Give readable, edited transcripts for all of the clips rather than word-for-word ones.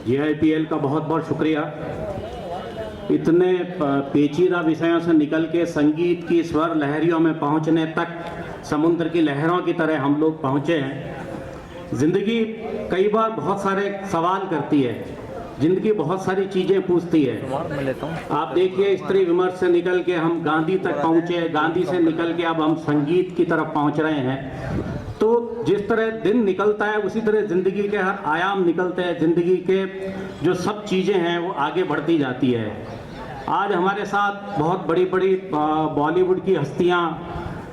JIPL का बहुत बहुत शुक्रिया। इतने पेचीदा विषयों से निकल के संगीत की स्वर लहरियों में पहुंचने तक समुद्र की लहरों की तरह हम लोग पहुंचे हैं। ज़िंदगी कई बार बहुत सारे सवाल करती है, ज़िंदगी बहुत सारी चीज़ें पूछती है। आप देखिए, स्त्री विमर्श से निकल के हम गांधी तक पहुँचे, गांधी से निकल के अब हम संगीत की तरफ पहुँच रहे हैं। तो जिस तरह दिन निकलता है उसी तरह ज़िंदगी के हर आयाम निकलते हैं, ज़िंदगी के जो सब चीज़ें हैं वो आगे बढ़ती जाती है। आज हमारे साथ बहुत बड़ी बड़ी बॉलीवुड की हस्तियाँ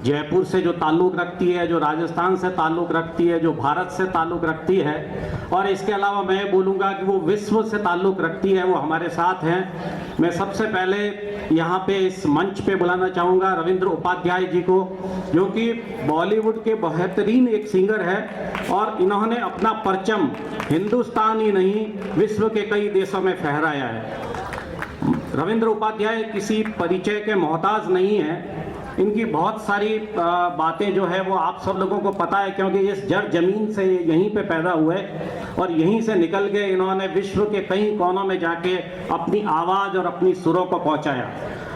जयपुर से जो ताल्लुक़ रखती है, जो राजस्थान से ताल्लुक़ रखती है, जो भारत से ताल्लुक़ रखती है, और इसके अलावा मैं बोलूँगा कि वो विश्व से ताल्लुक़ रखती है, वो हमारे साथ हैं। मैं सबसे पहले यहाँ पे इस मंच पे बुलाना चाहूँगा रविंद्र उपाध्याय जी को, जो कि बॉलीवुड के बेहतरीन एक सिंगर है और इन्होंने अपना परचम हिंदुस्तान ही नहीं विश्व के कई देशों में फहराया है। रविंद्र उपाध्याय किसी परिचय के मोहताज नहीं है। इनकी बहुत सारी बातें जो है वो आप सब लोगों को पता है, क्योंकि इस जड़ जमीन से यहीं पे पैदा हुए और यहीं से निकल के इन्होंने विश्व के कई कोनों में जाके अपनी आवाज़ और अपनी सुरों को पहुंचाया।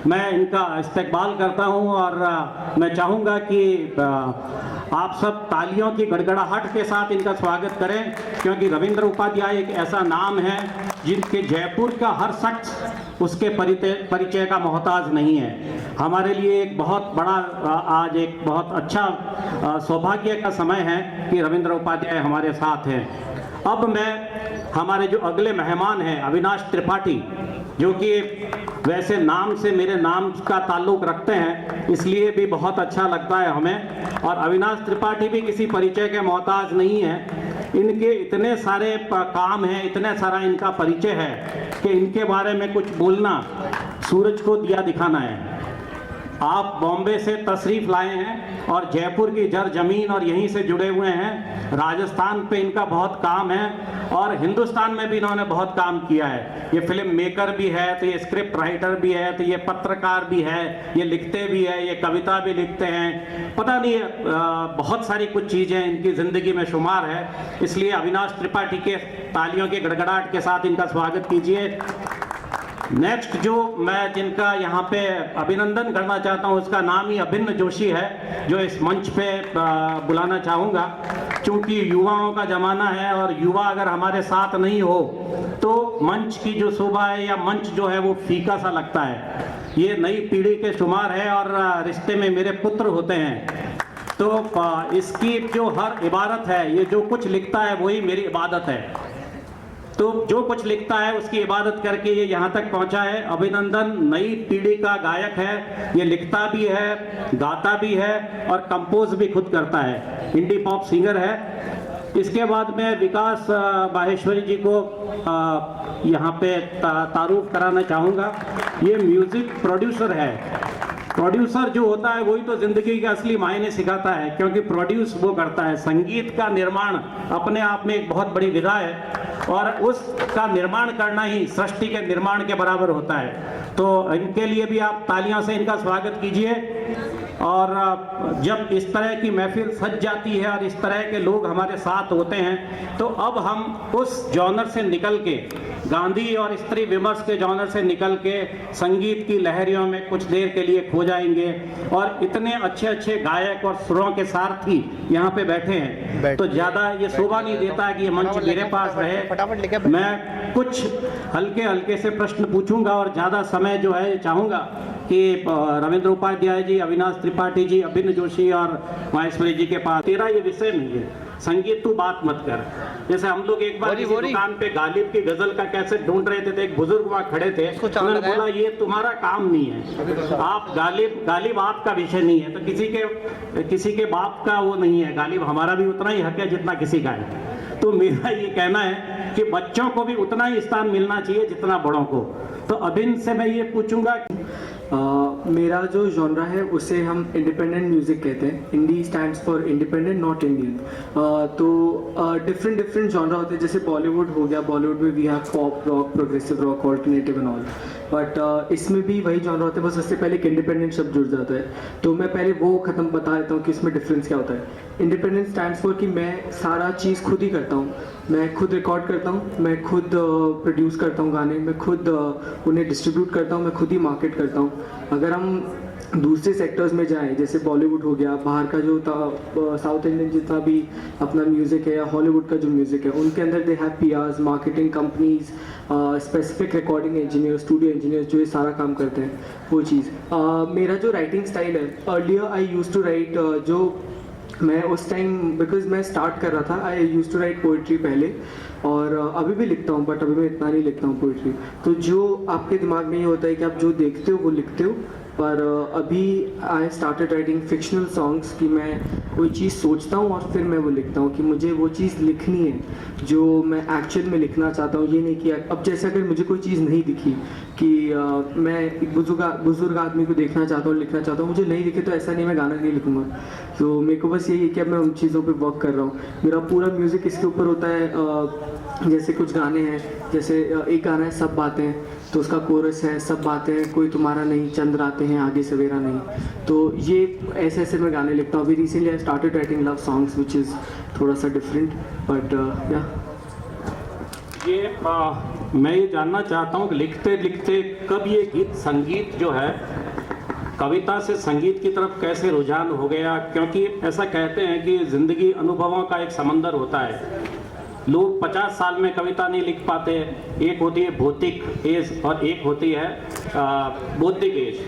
मैं इनका इस्तकबाल करता हूं और मैं चाहूँगा कि आप सब तालियों की गड़गड़ाहट के साथ इनका स्वागत करें, क्योंकि रविंद्र उपाध्याय एक ऐसा नाम है जिनके जयपुर का हर शख्स उसके परिचय का मोहताज नहीं है। हमारे लिए एक बहुत बड़ा आज एक बहुत अच्छा सौभाग्य का समय है कि रविंद्र उपाध्याय हमारे साथ हैं। अब मैं हमारे जो अगले मेहमान हैं अविनाश त्रिपाठी, जो कि वैसे नाम से मेरे नाम का ताल्लुक़ रखते हैं, इसलिए भी बहुत अच्छा लगता है हमें। और अविनाश त्रिपाठी भी किसी परिचय के मोहताज नहीं है। इनके इतने सारे काम हैं, इतने सारा इनका परिचय है कि इनके बारे में कुछ बोलना सूरज को दिया दिखाना है। आप बॉम्बे से तशरीफ़ लाए हैं और जयपुर की जड़ जमीन और यहीं से जुड़े हुए हैं। राजस्थान पे इनका बहुत काम है और हिंदुस्तान में भी इन्होंने बहुत काम किया है। ये फिल्म मेकर भी है, तो ये स्क्रिप्ट राइटर भी है, तो ये पत्रकार भी है, ये लिखते भी है, ये कविता भी लिखते हैं, पता नहीं बहुत सारी कुछ चीज़ें इनकी ज़िंदगी में शुमार है। इसलिए अविनाश त्रिपाठी के तालियों के गड़गड़ाहट के साथ इनका स्वागत कीजिए। नेक्स्ट जो मैं जिनका यहाँ पे अभिनंदन करना चाहता हूँ, उसका नाम ही अभिन्न जोशी है, जो इस मंच पे बुलाना चाहूँगा। क्योंकि युवाओं का ज़माना है और युवा अगर हमारे साथ नहीं हो तो मंच की जो शोभा है या मंच जो है वो फीका सा लगता है। ये नई पीढ़ी के शुमार है और रिश्ते में मेरे पुत्र होते हैं, तो इसकी जो हर इबारत है, ये जो कुछ लिखता है वही मेरी इबादत है। तो जो कुछ लिखता है उसकी इबादत करके ये यहाँ तक पहुँचा है। अभिनंदन नई पीढ़ी का गायक है, ये लिखता भी है, गाता भी है और कंपोज भी खुद करता है, इंडी पॉप सिंगर है। इसके बाद में विकास माहेश्वरी जी को यहाँ पे तारुफ कराना चाहूँगा। ये म्यूज़िक प्रोड्यूसर है। प्रोड्यूसर जो होता है वही तो ज़िंदगी के असली मायने सिखाता है, क्योंकि प्रोड्यूस वो करता है। संगीत का निर्माण अपने आप में एक बहुत बड़ी विधा है और उसका निर्माण करना ही सृष्टि के निर्माण के बराबर होता है। तो इनके लिए भी आप तालियों से इनका स्वागत कीजिए। और जब इस तरह की महफिल सज जाती है और इस तरह के लोग हमारे साथ होते हैं, तो अब हम उस जॉनर से निकल के, गांधी और स्त्री विमर्श के जॉनर से निकल के संगीत की लहरियों में कुछ देर के लिए खो जाएंगे। और इतने अच्छे अच्छे गायक और सुरों के सारथी यहाँ पे बैठे हैं, तो ज़्यादा ये शोभा नहीं देता है कि ये मंच मेरे पास रहे। मैं कुछ हल्के हल्के से प्रश्न पूछूंगा और ज़्यादा समय जो है चाहूँगा कि रविंद्र उपाध्याय जी, अविनाश त्रिपाठी जी, अभिन्न जोशी और माहेश्वरी जी के पास। तेरा ये विषय नहीं है, संगीत तू बात मत कर। जैसे हम लोग एक बार किसी दुकान पे गालिब की गजल का कैसेट ढूंढ रहे थे, एक बुजुर्ग वहाँ खड़े थे, उन्होंने बोला ये तुम्हारा काम नहीं है, आप गालिब आपका विषय नहीं है। तो किसी के बाप का वो नहीं है, गालिब हमारा भी उतना ही हक है जितना किसी का है। तो मेरा ये कहना है कि बच्चों को भी उतना ही स्थान मिलना चाहिए जितना बड़ों को। तो अभिन्न से मैं ये पूछूंगा, मेरा जो जॉनरा है उसे हम इंडिपेंडेंट म्यूज़िक कहते हैं। Indie stands for independent, not Indian. तो डिफरेंट डिफरेंट जॉनरा होते हैं, जैसे बॉलीवुड हो गया, बॉलीवुड में we have pop rock, progressive rock, alternative and all. But इसमें भी वही जॉनरा होता है, बस उससे पहले एक इंडिपेंडेंट शब्द जुड़ जाता है। तो मैं पहले वो ख़त्म बता देता हूँ कि इसमें डिफरेंस क्या होता है। इंडिपेंडेंट स्टैंड्स फॉर कि मैं सारा चीज़ खुद ही करता हूँ, मैं खुद रिकॉर्ड करता हूँ, मैं खुद प्रोड्यूस करता हूँ गाने, मैं खुद उन्हें डिस्ट्रीब्यूट करता हूँ, मैं खुद ही मार्केट करता हूँ। अगर हम दूसरे सेक्टर्स में जाएं, जैसे बॉलीवुड हो गया, बाहर का जो साउथ इंडियन जितना भी अपना म्यूज़िक है, या हॉलीवुड का जो म्यूज़िक है, उनके अंदर they have पीआर्स, marketing companies, specific recording engineer, studio engineer जो ये सारा काम करते हैं, वो चीज़। मेरा जो राइटिंग स्टाइल है, earlier I use to write, जो मैं उस टाइम बिकॉज मैं स्टार्ट कर रहा था, आई यूज़ टू राइट पोइट्री पहले, और अभी भी लिखता हूँ, बट अभी मैं इतना नहीं लिखता हूँ पोइट्री। तो जो आपके दिमाग में ये होता है कि आप जो देखते हो वो लिखते हो, पर अभी I started writing fictional songs, कि मैं कोई चीज़ सोचता हूँ और फिर मैं वो लिखता हूँ, कि मुझे वो चीज़ लिखनी है जो मैं एक्चुअल में लिखना चाहता हूँ। ये नहीं कि अब जैसे अगर मुझे कोई चीज़ नहीं दिखी कि मैं एक बुजुर्ग आदमी को देखना चाहता हूँ, लिखना चाहता हूँ, मुझे नहीं दिखे, तो ऐसा नहीं मैं गाना नहीं लिखूँगा। तो मेरे को बस यही है कि अब मैं उन चीज़ों पर वर्क कर रहा हूँ। मेरा पूरा म्यूज़िक इसके ऊपर होता है। जैसे कुछ गाने हैं, जैसे एक गाना है सब बातें, तो उसका कोरस है सब बातें कोई तुम्हारा नहीं, चंद्र आते हैं आगे सवेरा नहीं। तो ये ऐसे ऐसे मैं गाने लिखता हूँ। अभी recently I started writing love songs which is थोड़ा सा डिफरेंट, बट या मैं ये जानना चाहता हूँ कि लिखते लिखते कब ये गीत संगीत जो है, कविता से संगीत की तरफ कैसे रुझान हो गया? क्योंकि ऐसा कहते हैं कि ज़िंदगी अनुभवों का एक समंदर होता है। लोग 50 साल में कविता नहीं लिख पाते। एक होती है भौतिक एज और एक होती है बौद्धिक एज।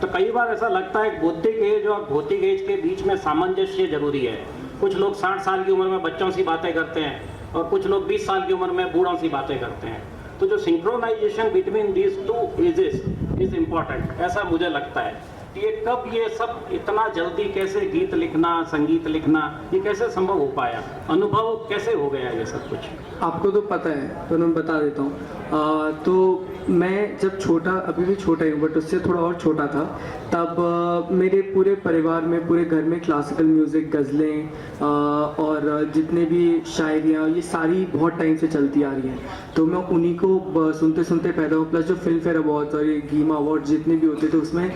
तो कई बार ऐसा लगता है कि बौद्धिक एज और भौतिक एज के बीच में सामंजस्य जरूरी है। कुछ लोग 60 साल की उम्र में बच्चों सी बातें करते हैं और कुछ लोग 20 साल की उम्र में बूढ़ों सी बातें करते हैं। तो जो synchronisation between these two ages is important, ऐसा मुझे लगता है। ये कब ये सब इतना जल्दी कैसे गीत लिखना, संगीत लिखना, ये कैसे संभव हो पाया? अनुभव कैसे हो गया ये सब कुछ? आपको तो पता है, तो मैं बता देता हूँ। तो मैं जब छोटा, अभी भी छोटा ही हूँ, बट उससे थोड़ा और छोटा था, तब मेरे पूरे परिवार में, पूरे घर में क्लासिकल म्यूज़िक, गज़लें और जितने भी शायरियाँ, ये सारी बहुत टाइम से चलती आ रही हैं। तो मैं उन्हीं को सुनते सुनते पैदा हुआ। प्लस जो फिल्म फेयर अवार्ड्स और ये गीमा अवार्ड्स जितने भी होते थे, उसमें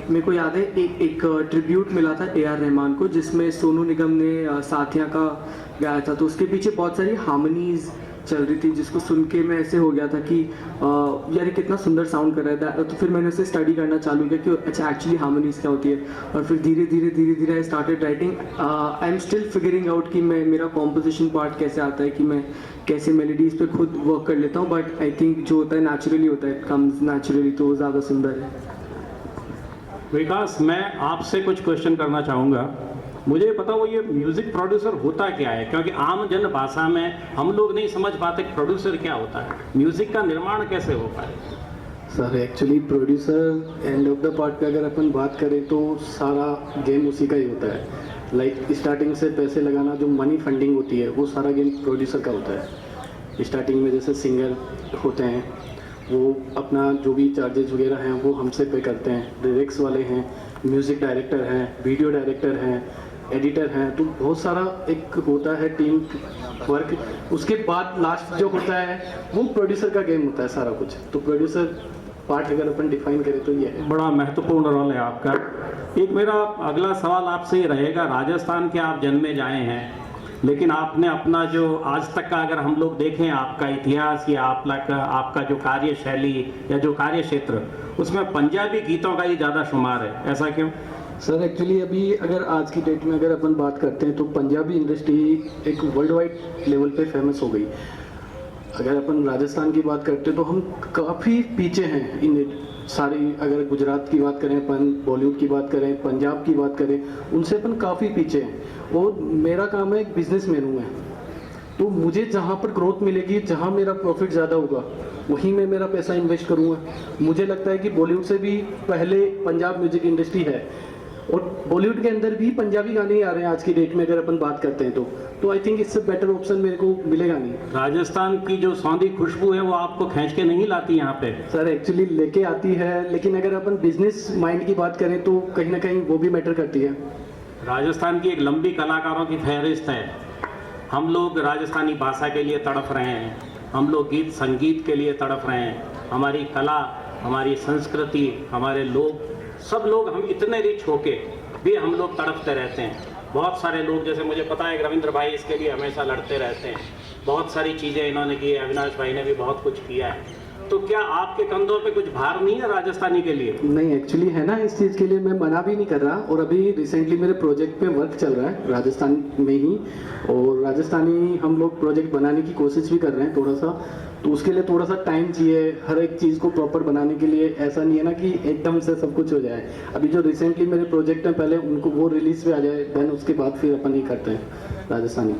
मेरे को याद है एक ट्रिब्यूट मिला था AR रहमान को, जिसमें सोनू निगम ने साथिया का गाया था। तो उसके पीछे बहुत सारी हार्मनीज चल रही थी, जिसको सुन के मैं ऐसे हो गया था कि यार ये कितना सुंदर साउंड कर रहा है। तो फिर मैंने उसे स्टडी करना चालू किया कि अच्छा एक्चुअली हार्मनीज क्या होती है। और फिर धीरे धीरे I started writing. I am still figuring out कि मैं, मेरा कॉम्पोजिशन पार्ट कैसे आता है, कि मैं कैसे मेलोडीज पे खुद वर्क कर लेता हूँ। बट आई थिंक जो होता है नेचुरली होता है, कम्स नेचुरली, तो वो ज़्यादा सुंदर है। विकास, मैं आपसे कुछ क्वेश्चन करना चाहूँगा। मुझे पता वो ये म्यूज़िक प्रोड्यूसर होता क्या है? क्योंकि आम जन भाषा में हम लोग नहीं समझ पाते प्रोड्यूसर क्या होता है, म्यूज़िक का निर्माण कैसे हो पाए। Sir actually producer end of the part पे अगर अपन बात करें तो सारा गेम उसी का ही होता है। लाइक स्टार्टिंग से पैसे लगाना, जो मनी फंडिंग होती है, वो सारा गेम प्रोड्यूसर का होता है। स्टार्टिंग में जैसे सिंगर होते हैं, वो अपना जो भी चार्जेस वगैरह हैं वो हमसे पे करते हैं। लिरिक्स वाले हैं, म्यूज़िक डायरेक्टर हैं, वीडियो डायरेक्टर हैं, एडिटर हैं, तो बहुत सारा एक होता है टीम वर्क। उसके बाद लास्ट जो होता है वो प्रोड्यूसर का गेम होता है सारा कुछ। तो प्रोड्यूसर पार्ट अगर अपन डिफाइन करें तो ये है। बड़ा महत्वपूर्ण रोल है आपका। एक मेरा अगला सवाल आपसे ये रहेगा, राजस्थान के आप जन्मे जाए हैं, लेकिन आपने अपना जो आज तक का अगर हम लोग देखें आपका इतिहास या आपका जो कार्यशैली या जो कार्य क्षेत्र, उसमें पंजाबी गीतों का ही ज़्यादा शुमार है, ऐसा क्यों? सर एक्चुअली अभी अगर आज की डेट में अगर अपन बात करते हैं तो पंजाबी इंडस्ट्री एक वर्ल्ड वाइड लेवल पे फेमस हो गई। अगर अपन राजस्थान की बात करते हैं तो हम काफ़ी पीछे हैं इन सारी, अगर गुजरात की बात करें, अपन बॉलीवुड की बात करें, पंजाब की बात करें, उनसे अपन काफ़ी पीछे हैं। और मेरा काम है, एक बिजनेसमैन हूँ मैं, तो मुझे जहाँ पर ग्रोथ मिलेगी, जहाँ मेरा प्रॉफिट ज़्यादा होगा, वहीं मैं मेरा पैसा इन्वेस्ट करूँगा। मुझे लगता है कि बॉलीवुड से भी पहले पंजाब म्यूजिक इंडस्ट्री है। और बॉलीवुड के अंदर भी पंजाबी गाने ही आ रहे हैं आज की डेट में, अगर अपन बात करते हैं तो आई थिंक इससे बेटर ऑप्शन मेरे को मिलेगा नहीं। राजस्थान की जो सौंधी खुशबू है वो आपको खींच के नहीं लाती यहाँ पे? सर एक्चुअली लेके आती है, लेकिन अगर अपन बिजनेस माइंड की बात करें तो कहीं ना कहीं वो भी मैटर करती है। राजस्थान की एक लंबी कलाकारों की फहरिस्त है। हम लोग राजस्थानी भाषा के लिए तड़प रहे हैं, हम लोग गीत संगीत के लिए तड़प रहे हैं। हमारी कला, हमारी संस्कृति, हमारे लोग, सब लोग हम इतने रिच होके भी हम लोग तड़पते रहते हैं। बहुत सारे लोग, जैसे मुझे पता है रविंद्र भाई इसके लिए हमेशा लड़ते रहते हैं, बहुत सारी चीज़ें इन्होंने की है, अविनाश भाई ने भी बहुत कुछ किया है। तो क्या आपके कंधों पे कुछ भार नहीं है राजस्थानी के लिए? नहीं, एक्चुअली है ना, इस चीज़ के लिए मैं मना भी नहीं कर रहा। और अभी रिसेंटली मेरे प्रोजेक्ट पे वर्क चल रहा है राजस्थान में ही, और राजस्थानी हम लोग प्रोजेक्ट बनाने की कोशिश भी कर रहे हैं थोड़ा सा। तो उसके लिए थोड़ा सा टाइम चाहिए हर एक चीज़ को प्रॉपर बनाने के लिए। ऐसा नहीं है ना कि एकदम से सब कुछ हो जाए। अभी जो रिसेंटली मेरे प्रोजेक्ट हैं, पहले उनको वो रिलीज पे आ जाए, देन उसके बाद फिर अपन ही करते हैं राजस्थानी।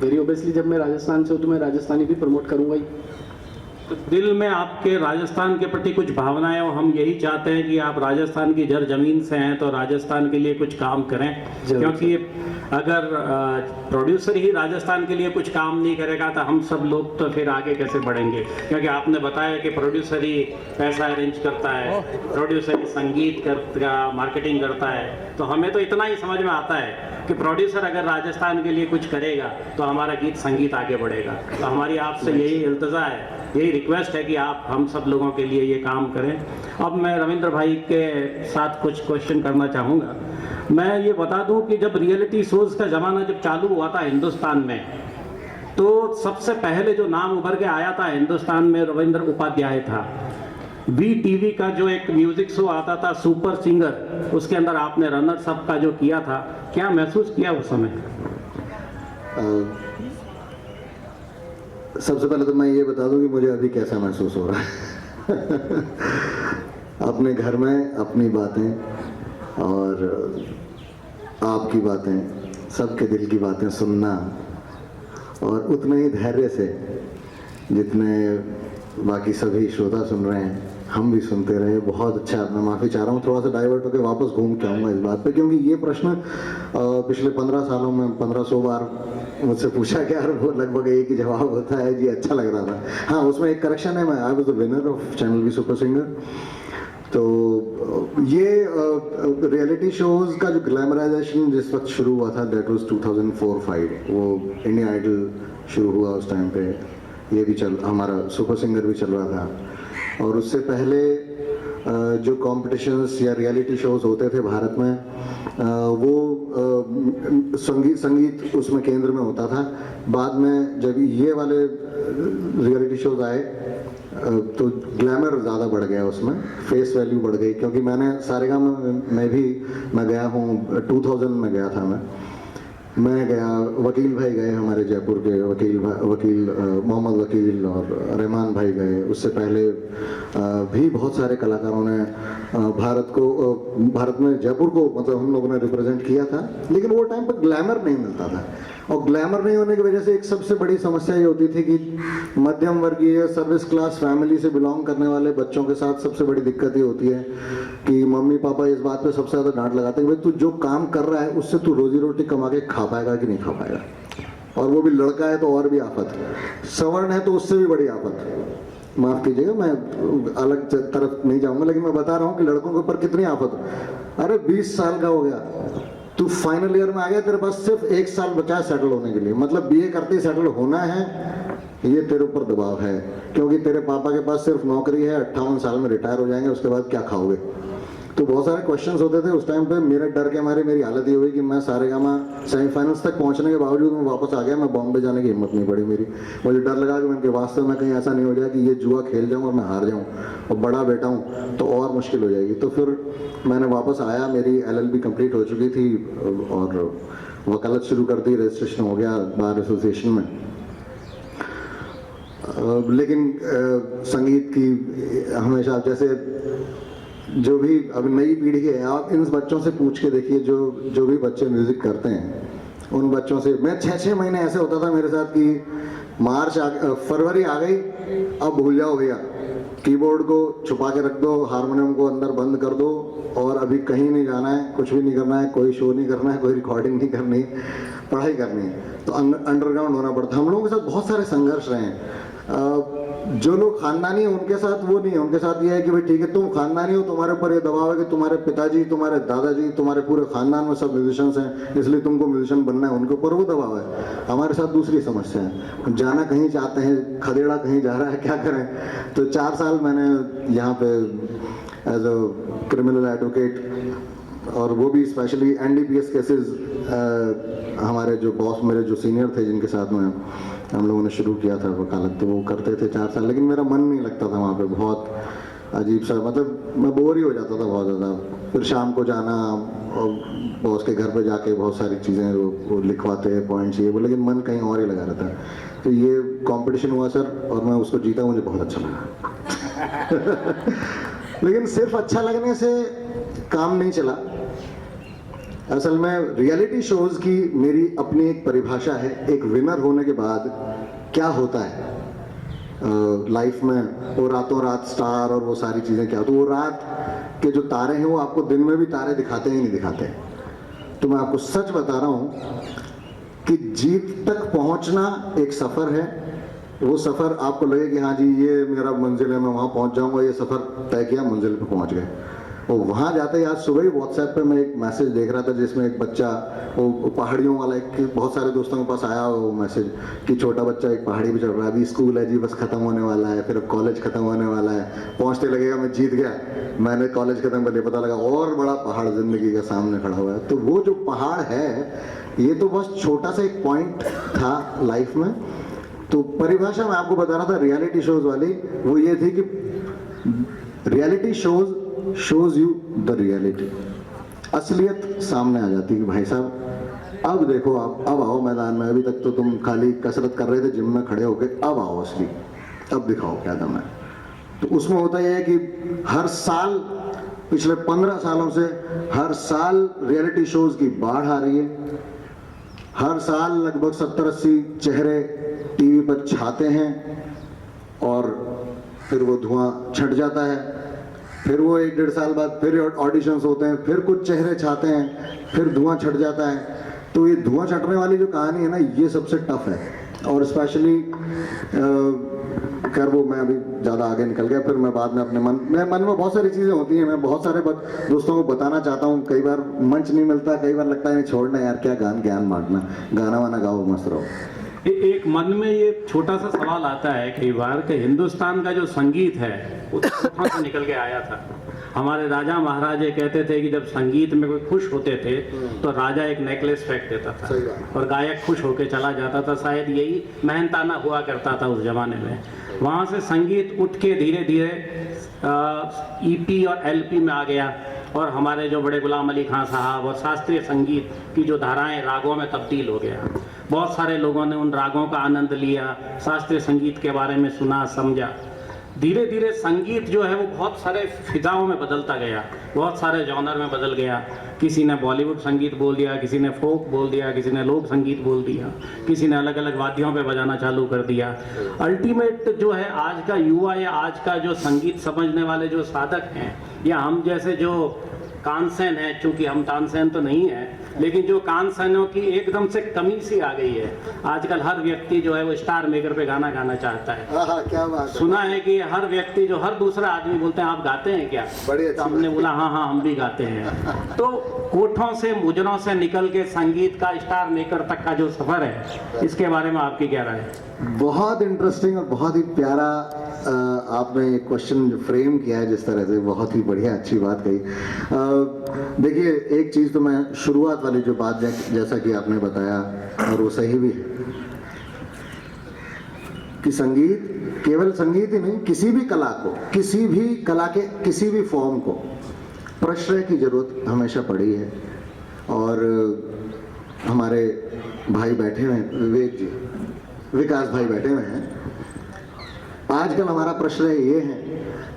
वेरी ऑब्वियसली जब मैं राजस्थान से हूँ तो मैं राजस्थानी भी प्रमोट करूँगा ही। तो दिल में आपके राजस्थान के प्रति कुछ भावनाएं, और हम यही चाहते हैं कि आप राजस्थान की जड़ जमीन से हैं तो राजस्थान के लिए कुछ काम करें। क्योंकि अगर प्रोड्यूसर ही राजस्थान के लिए कुछ काम नहीं करेगा तो हम सब लोग तो फिर आगे कैसे बढ़ेंगे? क्योंकि आपने बताया कि प्रोड्यूसर ही पैसा अरेंज करता है, प्रोड्यूसर ही संगीत का मार्केटिंग करता है। तो हमें तो इतना ही समझ में आता है कि प्रोड्यूसर अगर राजस्थान के लिए कुछ करेगा तो हमारा गीत संगीत आगे बढ़ेगा। तो हमारी आपसे यही इल्तजा है, यही रिक्वेस्ट है कि आप हम सब लोगों के लिए ये काम करें। अब मैं रविंद्र भाई के साथ कुछ क्वेश्चन करना चाहूँगा। मैं ये बता दूं कि जब रियलिटी शोज़ का ज़माना जब चालू हुआ था हिंदुस्तान में, तो सबसे पहले जो नाम उभर के आया था हिंदुस्तान में रविंद्र उपाध्याय था। VTV का जो एक म्यूजिक शो आता था सुपर सिंगर, उसके अंदर आपने रनर्स अप का जो किया था, क्या महसूस किया उस समय? सबसे पहले तो मैं ये बता दूं कि मुझे अभी कैसा महसूस हो रहा है। अपने घर में अपनी बातें और आपकी बातें, सबके दिल की बातें सुनना, और उतने ही धैर्य से जितने बाकी सभी श्रोता सुन रहे हैं हम भी सुनते रहे। बहुत अच्छा। मैं माफ़ी चाह रहा हूँ, थोड़ा सा डाइवर्ट होकर वापस घूम के आऊँगा इस बात पे, क्योंकि ये प्रश्न पिछले 15 सालों में 1500 बार मुझसे पूछा गया और वो लगभग एक ही जवाब होता है, जी अच्छा लग रहा था। हाँ, उसमें एक करेक्शन है, मैं I was the winner of Channel V Super Singer. तो ये रियलिटी शोज़ का जो ग्लैमराइजेशन जिस वक्त शुरू हुआ था, दैट वाज 2004-5। वो इंडियन आइडल शुरू हुआ उस टाइम पे, ये भी हमारा सुपर सिंगर भी चल रहा था। और उससे पहले जो कॉम्पिटिशन्स या रियलिटी शोज़ होते थे भारत में, वो संगीत उसमें केंद्र में होता था। बाद में जब ये वाले रियलिटी शोज़ आए तो ग्लैमर ज़्यादा बढ़ गया, उसमें फेस वैल्यू बढ़ गई। क्योंकि मैंने सारेगामा में भी मैं गया हूँ, 2000 में गया था मैं गया, वकील भाई गए हमारे जयपुर के, वकील मोहम्मद वकील और रहमान भाई गए। उससे पहले भी बहुत सारे कलाकारों ने भारत में जयपुर को मतलब हम लोगों ने रिप्रेजेंट किया था। लेकिन वो टाइम पर ग्लैमर नहीं मिलता था, और ग्लैमर नहीं होने की वजह से एक सबसे बड़ी समस्या ये होती थी कि मध्यम वर्गीय सर्विस क्लास फैमिली से बिलोंग करने वाले बच्चों के साथ सबसे बड़ी दिक्कत ये होती है कि मम्मी पापा इस बात पे सबसे ज़्यादा डांट लगाते हैं कि भाई तू जो काम कर रहा है उससे तू रोजी रोटी कमा के खा पाएगा कि नहीं खा पाएगा। और वो भी लड़का है तो और भी आफत, सवर्ण है तो उससे भी बड़ी आफत। माफ़ कीजिएगा, मैं अलग तरफ नहीं जाऊँगा, लेकिन मैं बता रहा हूँ कि लड़कों के ऊपर कितनी आफत। अरे 20 साल का हो गया, तू फाइनल ईयर में आ गया, तेरे पास सिर्फ 1 साल बचा है सेटल होने के लिए। मतलब BA करते ही सेटल होना है, ये तेरे ऊपर दबाव है। क्योंकि तेरे पापा के पास सिर्फ नौकरी है, 58 साल में रिटायर हो जाएंगे, उसके बाद क्या खाओगे। तो बहुत सारे क्वेश्चंस होते थे उस टाइम पे। मेरे डर के मारे मेरी हालत ये हुई कि मैं सारेगामा सेमीफाइनल्स तक पहुंचने के बावजूद मैं वापस आ गया। मैं बॉम्बे जाने की हिम्मत नहीं पड़ी मेरी। मुझे डर लगा कि मैं वास्तव में कहीं ऐसा नहीं हो जाए कि ये जुआ खेल जाऊँ और मैं हार जाऊँ, और बड़ा बेटा हूँ तो और मुश्किल हो जाएगी। तो फिर मैंने वापस आया, मेरी LLB कंप्लीट हो चुकी थी और वकालत शुरू कर दी, रजिस्ट्रेशन हो गया बार एसोसिएशन में। लेकिन संगीत की हमेशा, जैसे जो भी अब नई पीढ़ी है, आप इन बच्चों से पूछ के देखिए, जो भी बच्चे म्यूजिक करते हैं उन बच्चों से। मैं 6-6 महीने ऐसे होता था मेरे साथ कि फरवरी आ गई, अब भूल जाओ भैया, कीबोर्ड को छुपा के रख दो, हारमोनियम को अंदर बंद कर दो, और अभी कहीं नहीं जाना है, कुछ भी नहीं करना है, कोई शो नहीं करना है, कोई रिकॉर्डिंग नहीं करनी है, पढ़ाई करनी है, तो अंडरग्राउंड होना पड़ता है। हम लोगों के साथ बहुत सारे संघर्ष रहे हैं। जो लोग खानदानी हैं उनके साथ वो नहीं है, उनके साथ ये है कि भाई ठीक है तुम खानदानी हो, तुम्हारे ऊपर ये दबाव है कि तुम्हारे पिताजी, तुम्हारे दादाजी, तुम्हारे पूरे खानदान में सब म्यूजिशियंस हैं, इसलिए तुमको म्यूजिशियन बनना है, उनके ऊपर वो दबाव है। हमारे साथ दूसरी समस्या है, जाना कहीं चाहते हैं, खदेड़ा कहीं जा रहा है, क्या करें। तो 4 साल मैंने यहाँ पे एज अ क्रिमिनल एडवोकेट, और वो भी स्पेशली NDPS केसेस, हमारे जो बॉस, मेरे जो सीनियर थे जिनके साथ में हम लोगों ने शुरू किया था वकालत, तो वो करते थे 4 साल, लेकिन मेरा मन नहीं लगता था वहाँ पे। बहुत अजीब सा, मतलब मैं बोर ही हो जाता था बहुत ज़्यादा। फिर शाम को जाना और बॉस के घर पे जाके बहुत सारी चीज़ें वो लिखवाते पॉइंट्स ये वो, लेकिन मन कहीं और ही लगा रहता है। तो ये कंपटीशन हुआ सर, और मैं उसको जीता, मुझे बहुत अच्छा लगा। लेकिन सिर्फ अच्छा लगने से काम नहीं चला। असल में रियलिटी शोज की मेरी अपनी एक परिभाषा है, एक विनर होने के बाद क्या होता है लाइफ में, वो रातों रात स्टार और वो सारी चीज़ें क्या, तो वो रात के जो तारे हैं वो आपको दिन में भी तारे दिखाते हैं, नहीं दिखाते। तो मैं आपको सच बता रहा हूँ कि जीत तक पहुँचना एक सफ़र है। वो सफ़र आपको लगे कि हाँ जी ये मेरा मंजिल है, मैं वहाँ पहुँच जाऊँगा, ये सफ़र तय किया, मंजिल पे पहुँच गए। और वहाँ जाते ही आज सुबह ही व्हाट्सएप पे मैं एक मैसेज देख रहा था जिसमें एक बच्चा, वो पहाड़ियों वाला, एक बहुत सारे दोस्तों के पास आया वो मैसेज कि छोटा बच्चा एक पहाड़ी पे चढ़ रहा है, अभी स्कूल है जी, बस खत्म होने वाला है, फिर अब कॉलेज खत्म होने वाला है, पहुँचते लगेगा मैं जीत गया। मैंने कॉलेज खत्म कर लिया, पता लगा और बड़ा पहाड़ जिंदगी का सामने खड़ा हुआ है। तो वो जो पहाड़ है, ये तो बस छोटा सा एक पॉइंट था लाइफ में। तो परिभाषा मैं आपको बता रहा था रियलिटी शोज वाली, वो ये थी कि reality shows shows you the reality। असलियत सामने आ जाती है कि भाई साहब अब देखो, आप अब आओ मैदान में, अभी तक तो तुम खाली कसरत कर रहे थे जिम में खड़े होके, अब आओ असली, अब दिखाओ क्या दम है। तो उसमें होता यह है कि हर साल, पिछले 15 सालों से हर साल रियलिटी शोज की बाढ़ आ रही है। हर साल लगभग 70-80 चेहरे टीवी पर छाते हैं और फिर वो धुआं छट जाता है। फिर वो 1-1.5 साल बाद फिर ऑडिशंस होते हैं, फिर कुछ चेहरे छाते हैं, फिर धुआं छट जाता है। तो ये धुआं छटने वाली जो कहानी है ना, ये सबसे टफ है। और स्पेशली खैर वो मैं अभी ज़्यादा आगे निकल गया, फिर मैं बाद में अपने मन में बहुत सारी चीज़ें होती हैं, मैं बहुत सारे दोस्तों को बताना चाहता हूँ। कई बार मंच नहीं मिलता, कई बार लगता है छोड़ना यार, क्या ज्ञान बांटना, गाना वाना गाओ, मस्त रहो। एक मन में ये छोटा सा सवाल आता है कई बार कि हिंदुस्तान का जो संगीत है वो कहाँ से निकल के आया था। हमारे राजा महाराजे कहते थे कि जब संगीत में कोई खुश होते थे तो राजा एक नेकलेस फेंक देता था और गायक खुश होके चला जाता था। शायद यही मेहनताना हुआ करता था उस जमाने में। वहाँ से संगीत उठ के धीरे धीरे EP और LP में आ गया और हमारे जो बड़े गुलाम अली खां साहब और शास्त्रीय संगीत की जो धाराएं रागों में तब्दील हो गया। बहुत सारे लोगों ने उन रागों का आनंद लिया, शास्त्रीय संगीत के बारे में सुना, समझा। धीरे धीरे संगीत जो है वो बहुत सारे फिजाओं में बदलता गया, बहुत सारे जॉनर में बदल गया। किसी ने बॉलीवुड संगीत बोल दिया, किसी ने फोक बोल दिया, किसी ने लोक संगीत बोल दिया, किसी ने अलग अलग वाद्यों पे बजाना चालू कर दिया। अल्टीमेट जो है आज का युवा या आज का जो संगीत समझने वाले जो साधक हैं या हम जैसे जो कानसेन है, चूंकि हम तानसेन तो नहीं है, लेकिन जो कानसेनों की एकदम से कमी सी आ गई है। आजकल हर व्यक्ति जो है वो स्टार मेकर पे गाना गाना चाहता है। क्या बात है। सुना है कि हर व्यक्ति जो हर दूसरा आदमी बोलते हैं आप गाते हैं क्या, तो हमने बोला हाँ हम भी गाते हैं। तो कोठों से मुजरों से निकल के संगीत का स्टार मेकर तक का जो सफर है, इसके बारे में आपकी क्या राय है? बहुत इंटरेस्टिंग और बहुत ही प्यारा आपने क्वेश्चन फ्रेम किया है जिस तरह से, बहुत ही बढ़िया अच्छी बात कही। देखिए एक चीज़ तो मैं शुरुआत वाली जो बात जैसा कि आपने बताया और वो सही भी है कि संगीत केवल संगीत ही नहीं, किसी भी कला को, किसी भी कला के किसी भी फॉर्म को प्रश्रय की जरूरत हमेशा पड़ी है। और हमारे भाई बैठे हुए हैं, विवेक जी, विकास भाई बैठे हुए हैं। आजकल हमारा प्रश्न ये है,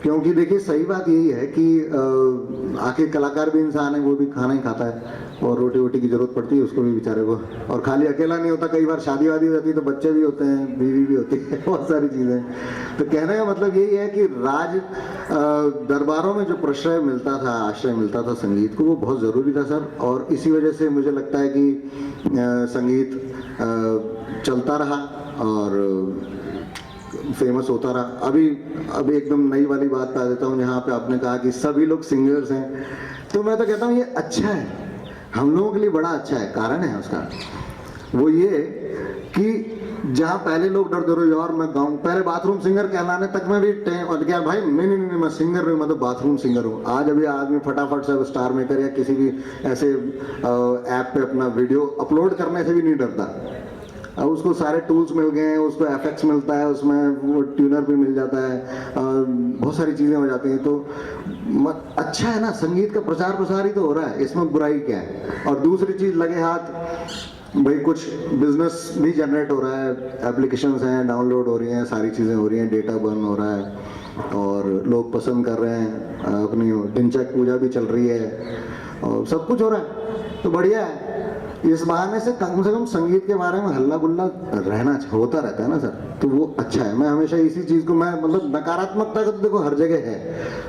क्योंकि देखिए सही बात यही है कि आखिर कलाकार भी इंसान है, वो भी खाना ही खाता है और रोटी वोटी की जरूरत पड़ती है उसको भी बेचारे को। और खाली अकेला नहीं होता, कई बार शादी वादी हो जाती है तो बच्चे भी होते हैं, बीवी भी होती है, बहुत सारी चीज़ें। तो कहने का मतलब यही है कि राज दरबारों में जो प्रश्रय मिलता था, आश्रय मिलता था संगीत को, वो बहुत ज़रूरी था सर। और इसी वजह से मुझे लगता है कि संगीत चलता रहा और फेमस होता रहा। अभी एकदम नई वाली बात बता देता हूँ, यहाँ पे आपने कहा कि सभी लोग सिंगर्स हैं, तो मैं तो कहता हूँ ये अच्छा है, हम लोगों के लिए बड़ा अच्छा है। कारण है उसका वो ये कि जहाँ पहले लोग डर रहे यार मैं गाऊँ, पहले बाथरूम सिंगर कहलाने तक में भी और क्या भाई नहीं मैं सिंगर नहीं, मैं तो बाथरूम सिंगर हूँ। आज अभी आदमी फटाफट से स्टार मेकर या किसी भी ऐसे ऐप पे अपना वीडियो अपलोड करने से भी नहीं डरता। अब उसको सारे टूल्स मिल गए हैं, उसको एफएक्स मिलता है, उसमें वो ट्यूनर भी मिल जाता है, बहुत सारी चीज़ें हो जाती हैं। तो अच्छा है ना, संगीत का प्रचार प्रसार ही तो हो रहा है, इसमें बुराई क्या है। और दूसरी चीज़ लगे हाथ भाई कुछ बिजनेस भी जनरेट हो रहा है, एप्लीकेशंस हैं, डाउनलोड हो रही हैं, सारी चीज़ें हो रही हैं, डेटा बर्न हो रहा है और लोग पसंद कर रहे हैं, अपनी दिनचर्या पूजा भी चल रही है और सब कुछ हो रहा है, तो बढ़िया है। इस बहाने से कम संगीत के बारे में हल्ला गुल्ला होता रहता है ना सर, तो वो अच्छा है। मैं हमेशा इसी चीज़ को मैं मतलब नकारात्मकता तो देखो हर जगह है,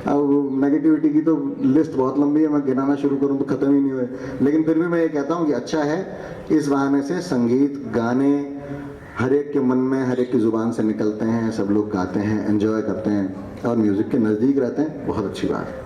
अब नेगेटिविटी की तो लिस्ट बहुत लंबी है, मैं गिनाना शुरू करूँ तो ख़त्म ही नहीं हुए, लेकिन फिर भी मैं ये कहता हूँ कि अच्छा है। इस बहाने से संगीत गाने हर एक के मन में, हर एक की ज़ुबान से निकलते हैं, सब लोग गाते हैं, एंजॉय करते हैं और म्यूज़िक के नज़दीक रहते हैं, बहुत अच्छी बात है।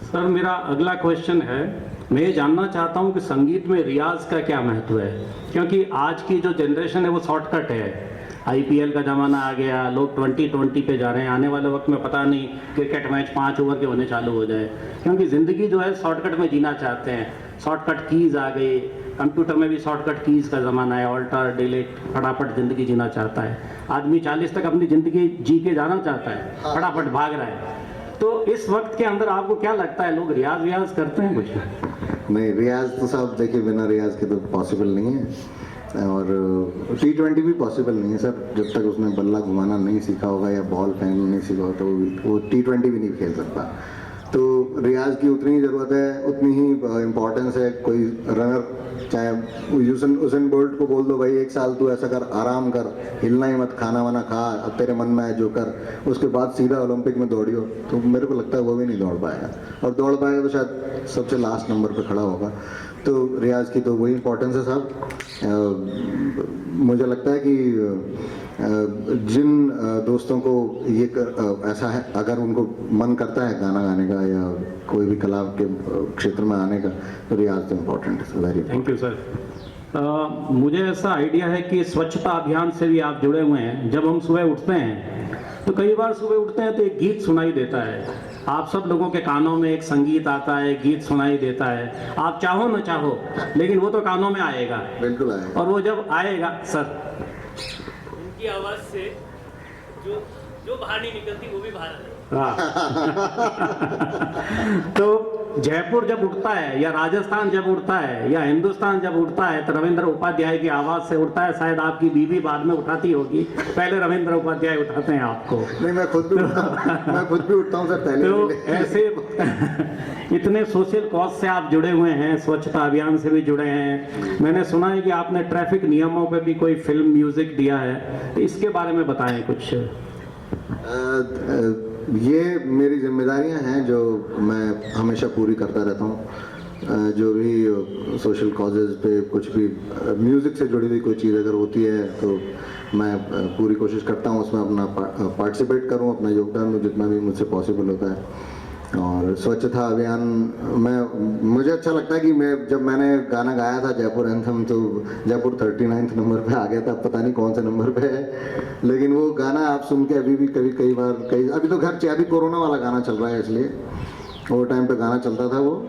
सर मेरा अगला क्वेश्चन है, मैं ये जानना चाहता हूँ कि संगीत में रियाज का क्या महत्व है, क्योंकि आज की जो जनरेशन है वो शॉर्टकट है। आईपीएल का ज़माना आ गया, लोग 20-20 पे जा रहे हैं, आने वाले वक्त में पता नहीं क्रिकेट मैच 5 ओवर के होने चालू हो जाए, क्योंकि ज़िंदगी जो है शॉर्टकट में जीना चाहते हैं। शॉर्टकट कीज़ आ गई, कंप्यूटर में भी शॉर्टकट कीज़ का ज़माना है, ऑल्टर डिलीट, फटाफट ज़िंदगी जीना चाहता है आदमी। 40 तक अपनी ज़िंदगी जी के जाना चाहता है, फटाफट भाग रहा है। तो इस वक्त के अंदर आपको क्या लगता है, लोग रियाज करते हैं कुछ? नहीं, रियाज तो साहब देखिए बिना रियाज के तो पॉसिबल नहीं है, और T20 भी पॉसिबल नहीं है सर, जब तक उसने बल्ला घुमाना नहीं सीखा होगा या बॉल फेंकना नहीं सीखा होगा तो वो T20 भी नहीं खेल सकता। तो रियाज की उतनी ही ज़रूरत है, उतनी ही इम्पोर्टेंस है। कोई रनर चाहे यूसेन बोल्ट को बोल दो भाई 1 साल तू ऐसा कर, आराम कर, हिलना ही मत, खाना वाना खा, अब तेरे मन में है जो कर, उसके बाद सीधा ओलंपिक में दौड़ियो, तो मेरे को लगता है वो भी नहीं दौड़ पाएगा, और दौड़ पाएगा तो शायद सबसे लास्ट नंबर पे खड़ा होगा। तो रियाज की तो वही इम्पोर्टेंस है साहब। मुझे लगता है कि जिन दोस्तों को ये ऐसा है, अगर उनको मन करता है गाना गाने का या कोई भी कला के क्षेत्र में आने का, तो रियाज तो इम्पोर्टेंट है, वेरी। Thank you sir. मुझे ऐसा आइडिया है कि स्वच्छता अभियान से भी आप जुड़े हुए हैं। जब हम सुबह उठते हैं तो कई बार सुबह उठते हैं तो एक गीत सुनाई देता है, आप सब लोगों के कानों में एक संगीत आता है, गीत सुनाई देता है, आप चाहो न चाहो लेकिन वो तो कानों में आएगा। बिल्कुल आएगा। और वो जब आएगा सर, की आवाज से जो जो बाहर नहीं निकलती वो भी बाहर आती है। तो जयपुर जब उठता है या राजस्थान जब उठता है या हिंदुस्तान जब उठता है तो रविंद्र उपाध्याय की आवाज से उठता है। शायद आपकी बीवी बाद में उठाती होगी, पहले रविंद्र उपाध्याय उठाते हैं आपको। नहीं, मैं खुद भी उठता हूँ सर पहले। तो ऐसे इतने सोशल कॉज से आप जुड़े हुए हैं, स्वच्छता अभियान से भी जुड़े हैं। मैंने सुना है कि आपने ट्रैफिक नियमों पे भी कोई फिल्म म्यूजिक दिया है, तो इसके बारे में बताएं कुछ। ये मेरी जिम्मेदारियां हैं जो मैं हमेशा पूरी करता रहता हूँ। जो भी सोशल कॉजेज़ पे कुछ भी म्यूज़िक से जुड़ी हुई कोई चीज़ अगर होती है तो मैं पूरी कोशिश करता हूँ उसमें अपना पार्टिसिपेट करूँ, अपना योगदान दूँ जितना भी मुझसे पॉसिबल होता है। और स्वच्छता अभियान में मुझे अच्छा लगता है कि जब मैंने गाना गाया था जयपुर एंथम, तो जयपुर 39 नंबर पे आ गया था, पता नहीं कौन से नंबर पे है, लेकिन वो गाना आप सुन के अभी भी कई बार अभी तो अभी कोरोना वाला गाना चल रहा है इसलिए वो टाइम पे गाना चलता था वो,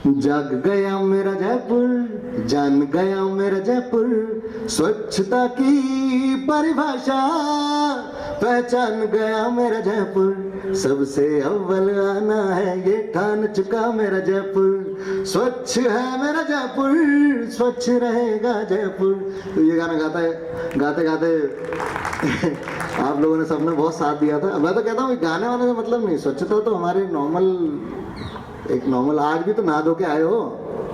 जाग गया मेरा जयपुर, जान गया मेरा जयपुर, स्वच्छता की परिभाषा पहचान गया मेरा जयपुर, सबसे अव्वल आना है ये ठान चुका मेरा जयपुर, स्वच्छ है मेरा जयपुर, स्वच्छ रहेगा जयपुर। तो ये गाना गाते गाते आप लोगों ने सबने बहुत साथ दिया था। मैं तो कहता हूँ गाने वाने का मतलब नहीं, स्वच्छता तो हमारे नॉर्मल एक नॉर्मल, आज भी तो नहा धो के आए हो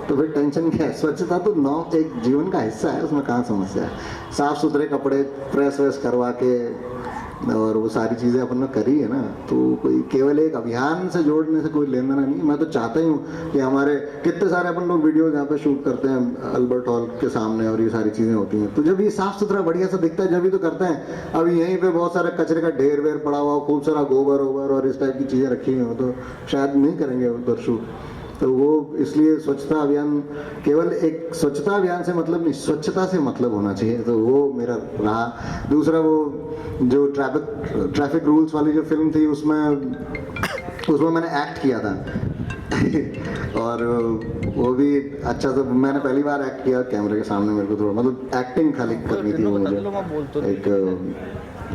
तो फिर टेंशन क्या है? स्वच्छता तो एक जीवन का हिस्सा है, उसमें कहाँ समस्या है। साफ सुथरे कपड़े प्रेस वेस करवा के और वो सारी चीज़ें अपन ने करी है ना, तो कोई केवल एक अभियान से जोड़ने से कोई लेना देना नहीं। मैं तो चाहता ही हूँ कि हमारे कितने सारे अपन लोग वीडियो जहाँ पे शूट करते हैं अल्बर्ट हॉल के सामने और ये सारी चीज़ें होती हैं, तो जब ये साफ सुथरा बढ़िया सा दिखता है जब भी तो करते हैं। अभी यहीं पे बहुत सारे कचरे का ढेर वेर पड़ा हुआ, खूब सारा गोबर ओबर और इस टाइप की चीज़ें रखी हुई हो तो शायद नहीं करेंगे उधर शूट। तो वो इसलिए स्वच्छता अभियान केवल एक स्वच्छता अभियान से मतलब नहीं, स्वच्छता से मतलब होना चाहिए, तो वो मेरा रहा। दूसरा वो जो ट्रैफिक रूल्स वाली जो फिल्म थी उसमें मैंने एक्ट किया था और वो भी अच्छा सा, मैंने पहली बार एक्ट किया कैमरे के सामने। मेरे को थोड़ा मतलब एक्टिंग खाली करनी थी वो मुझे, एक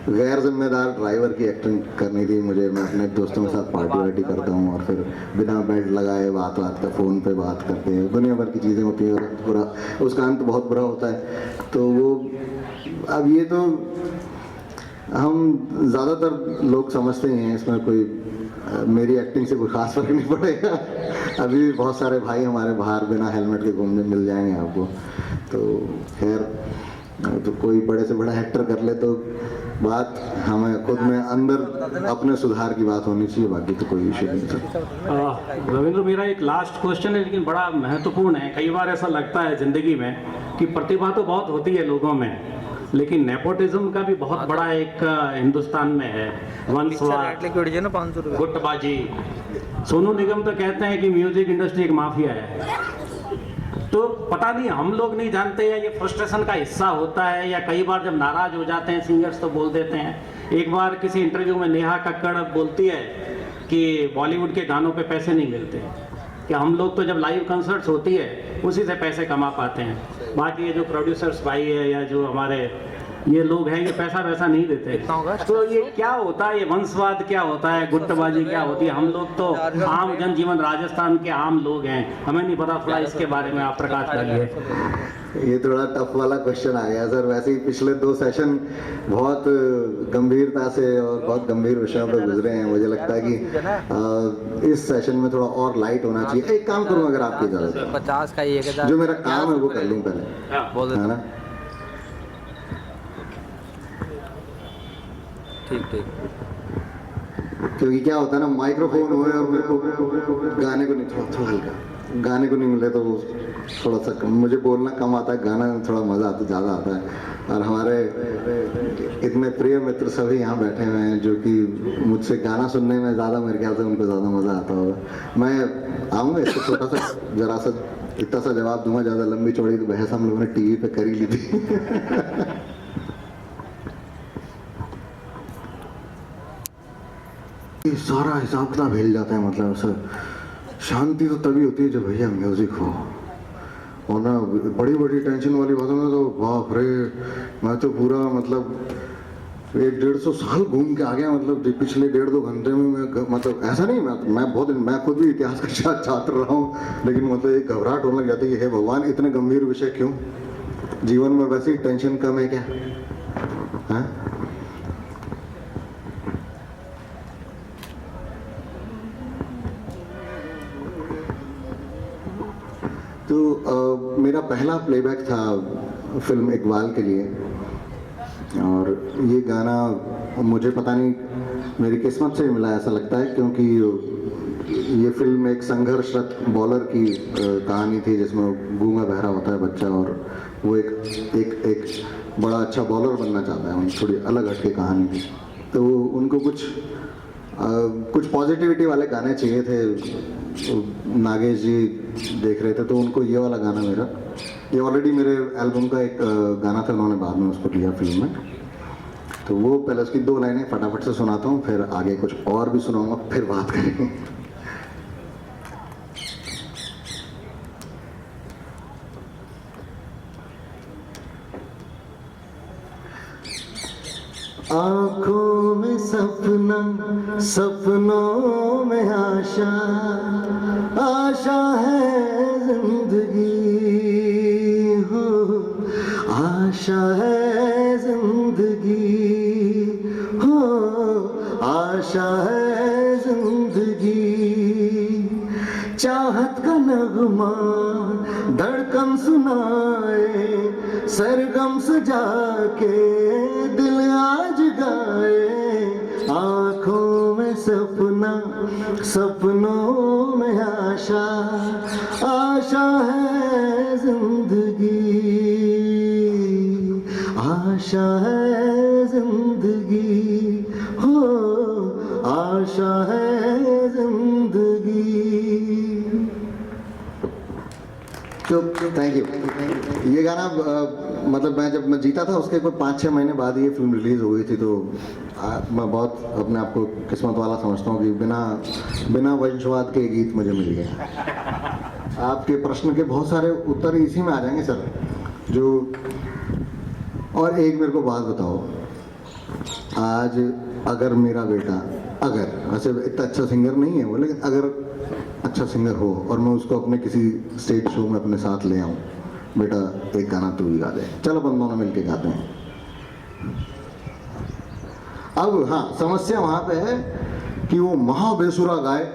गैर जिम्मेदार ड्राइवर की एक्टिंग करनी थी मुझे। मैं अपने दोस्तों के साथ पार्टी वार्टी करता हूँ और फिर बिना बेल्ट लगाए बात का फ़ोन पे बात करते हैं, दुनिया भर की चीज़ें होती हैं और पूरा उसका अंत बहुत बुरा होता है। तो वो अब ये तो हम ज़्यादातर लोग समझते ही हैं, इसमें कोई मेरी एक्टिंग से कोई ख़ास फर्क नहीं पड़ेगा। अभी भी बहुत सारे भाई हमारे बाहर बिना हेलमेट के घूमने मिल जाएंगे आपको। तो खैर, तो कोई बड़े से बड़ा एक्टर कर ले तो बात हमें खुद में अंदर अपने सुधार की बात होनी चाहिए, बाकी तो कोई इशू नहीं। रविंद्र, मेरा एक लास्ट क्वेश्चन है लेकिन बड़ा महत्वपूर्ण है। कई बार ऐसा लगता है ज़िंदगी में कि प्रतिभा तो बहुत होती है लोगों में, लेकिन नेपोटिज्म का भी बहुत बड़ा एक हिंदुस्तान में है। वंशवाद, गुटबाजी। सोनू निगम तो कहते हैं कि म्यूजिक इंडस्ट्री एक माफिया है। तो पता नहीं, हम लोग नहीं जानते हैं ये फ्रस्ट्रेशन का हिस्सा होता है, या कई बार जब नाराज हो जाते हैं सिंगर्स तो बोल देते हैं। एक बार किसी इंटरव्यू में नेहा कक्कड़ बोलती है कि बॉलीवुड के गानों पे पैसे नहीं मिलते, कि हम लोग तो जब लाइव कंसर्ट्स होती है उसी से पैसे कमा पाते हैं। बाकी ये जो प्रोड्यूसर्स भाई है या जो हमारे ये लोग हैं, ये पैसा वैसा नहीं देते। तो ये क्या होता है, ये वंशवाद क्या होता है, गुटबाजी क्या होती है? हम लोग तो आम जनजीवन, राजस्थान के आम लोग हैं, हमें नहीं पता। थोड़ा इसके बारे में आप प्रकाश डालिए। ये थोड़ा टफ वाला क्वेश्चन आ गया सर। वैसे ही पिछले 2 सेशन बहुत गंभीरता से और बहुत गंभीर विषयों पर गुजरे हैं। मुझे लगता है कि इस सेशन में थोड़ा और लाइट होना चाहिए। एक काम करूँ, अगर आपकी इजाजत है, 50 का 1000 जो मेरा काम है वो कर लूँ पहले, है ना? ठीक। क्योंकि क्या होता है ना, माइक्रोफोन हुए और मेरे को गाने को नहीं, थोड़ा हल्का गाने को नहीं मिले तो थोड़ा सा मुझे बोलना कम आता है, गाना में थोड़ा मज़ा आता ज़्यादा आता है। और हमारे इतने प्रिय मित्र सभी यहाँ बैठे हुए हैं जो कि मुझसे गाना सुनने में ज़्यादा, मेरे ख्याल से उनको ज़्यादा मज़ा आता होगा। मैं आऊँगा इसको छोटा सा जरा सा इतना सा जवाब दूंगा, ज़्यादा लंबी चौड़ी तो बहस हम लोगों ने टीवी पे कर ही ली थी। सारा हिसाब किताब हिल जाता है, मतलब सर शांति तो तभी होती है जब भैया म्यूजिक हो, और ना बड़ी बड़ी टेंशन वाली बातों में तो बाप रे, मैं तो पूरा मतलब 100-150 साल घूम के आ गया। मतलब पिछले 1.5-2 घंटे में मैं, मतलब ऐसा नहीं, मैं खुद भी इतिहास का छात्र रहा हूँ, लेकिन मतलब एक घबराहट होने लग जाती है, हे भगवान इतने गंभीर विषय क्यों? जीवन में वैसे ही टेंशन कम है क्या? हाँ, तो मेरा पहला प्लेबैक था फिल्म इकबाल के लिए, और ये गाना मुझे पता नहीं मेरी किस्मत से मिला ऐसा लगता है, क्योंकि ये फिल्म एक संघर्षरत बॉलर की कहानी थी जिसमें गूंगा बहरा होता है बच्चा, और वो एक बड़ा अच्छा बॉलर बनना चाहता है। थोड़ी अलग हटके कहानी थी, तो उनको कुछ पॉजिटिविटी वाले गाने चाहिए थे। नागेश जी देख रहे थे तो उनको ये वाला गाना, मेरा ये ऑलरेडी मेरे एल्बम का एक गाना था, उन्होंने बाद में उसको लिया फिल्म में, तो वो पहले उसकी 2 लाइनें फटाफट से सुनाता हूँ, फिर आगे कुछ और भी सुनाऊंगा, फिर बात करेंगे। आँखों में सपना, सपनों में आशा, आशा है जिंदगी हो, आशा है जिंदगी हो, आशा है जिंदगी। धड़कन सुनाए, सरगम सजा के दिल आज गाए, आंखों में सपना, सपनों में आशा, आशा है जिंदगी, आशा है जिंदगी, हो आशा है जिंदगी। तो थैंक यू। ये गाना मतलब मैं जब मैं जीता था उसके कोई 5-6 महीने बाद ये फिल्म रिलीज हो गई थी, तो मैं बहुत अपने आप को किस्मत वाला समझता हूँ कि बिना वंशवाद के गीत मुझे मिल गए। आपके प्रश्न के बहुत सारे उत्तर इसी में आ जाएंगे सर। जो और एक मेरे को बात बताओ, आज अगर मेरा बेटा, अगर वैसे इतना अच्छा सिंगर नहीं है वो, लेकिन अगर अच्छा सिंगर हो और मैं उसको अपने किसी स्टेज शो में अपने साथ ले आऊं, बेटा एक गाना तू भी गा दे, चलो अपन दोनों मिलके गाते हैं। अब हाँ, समस्या वहां पे है कि वो महाबेसुरा गाए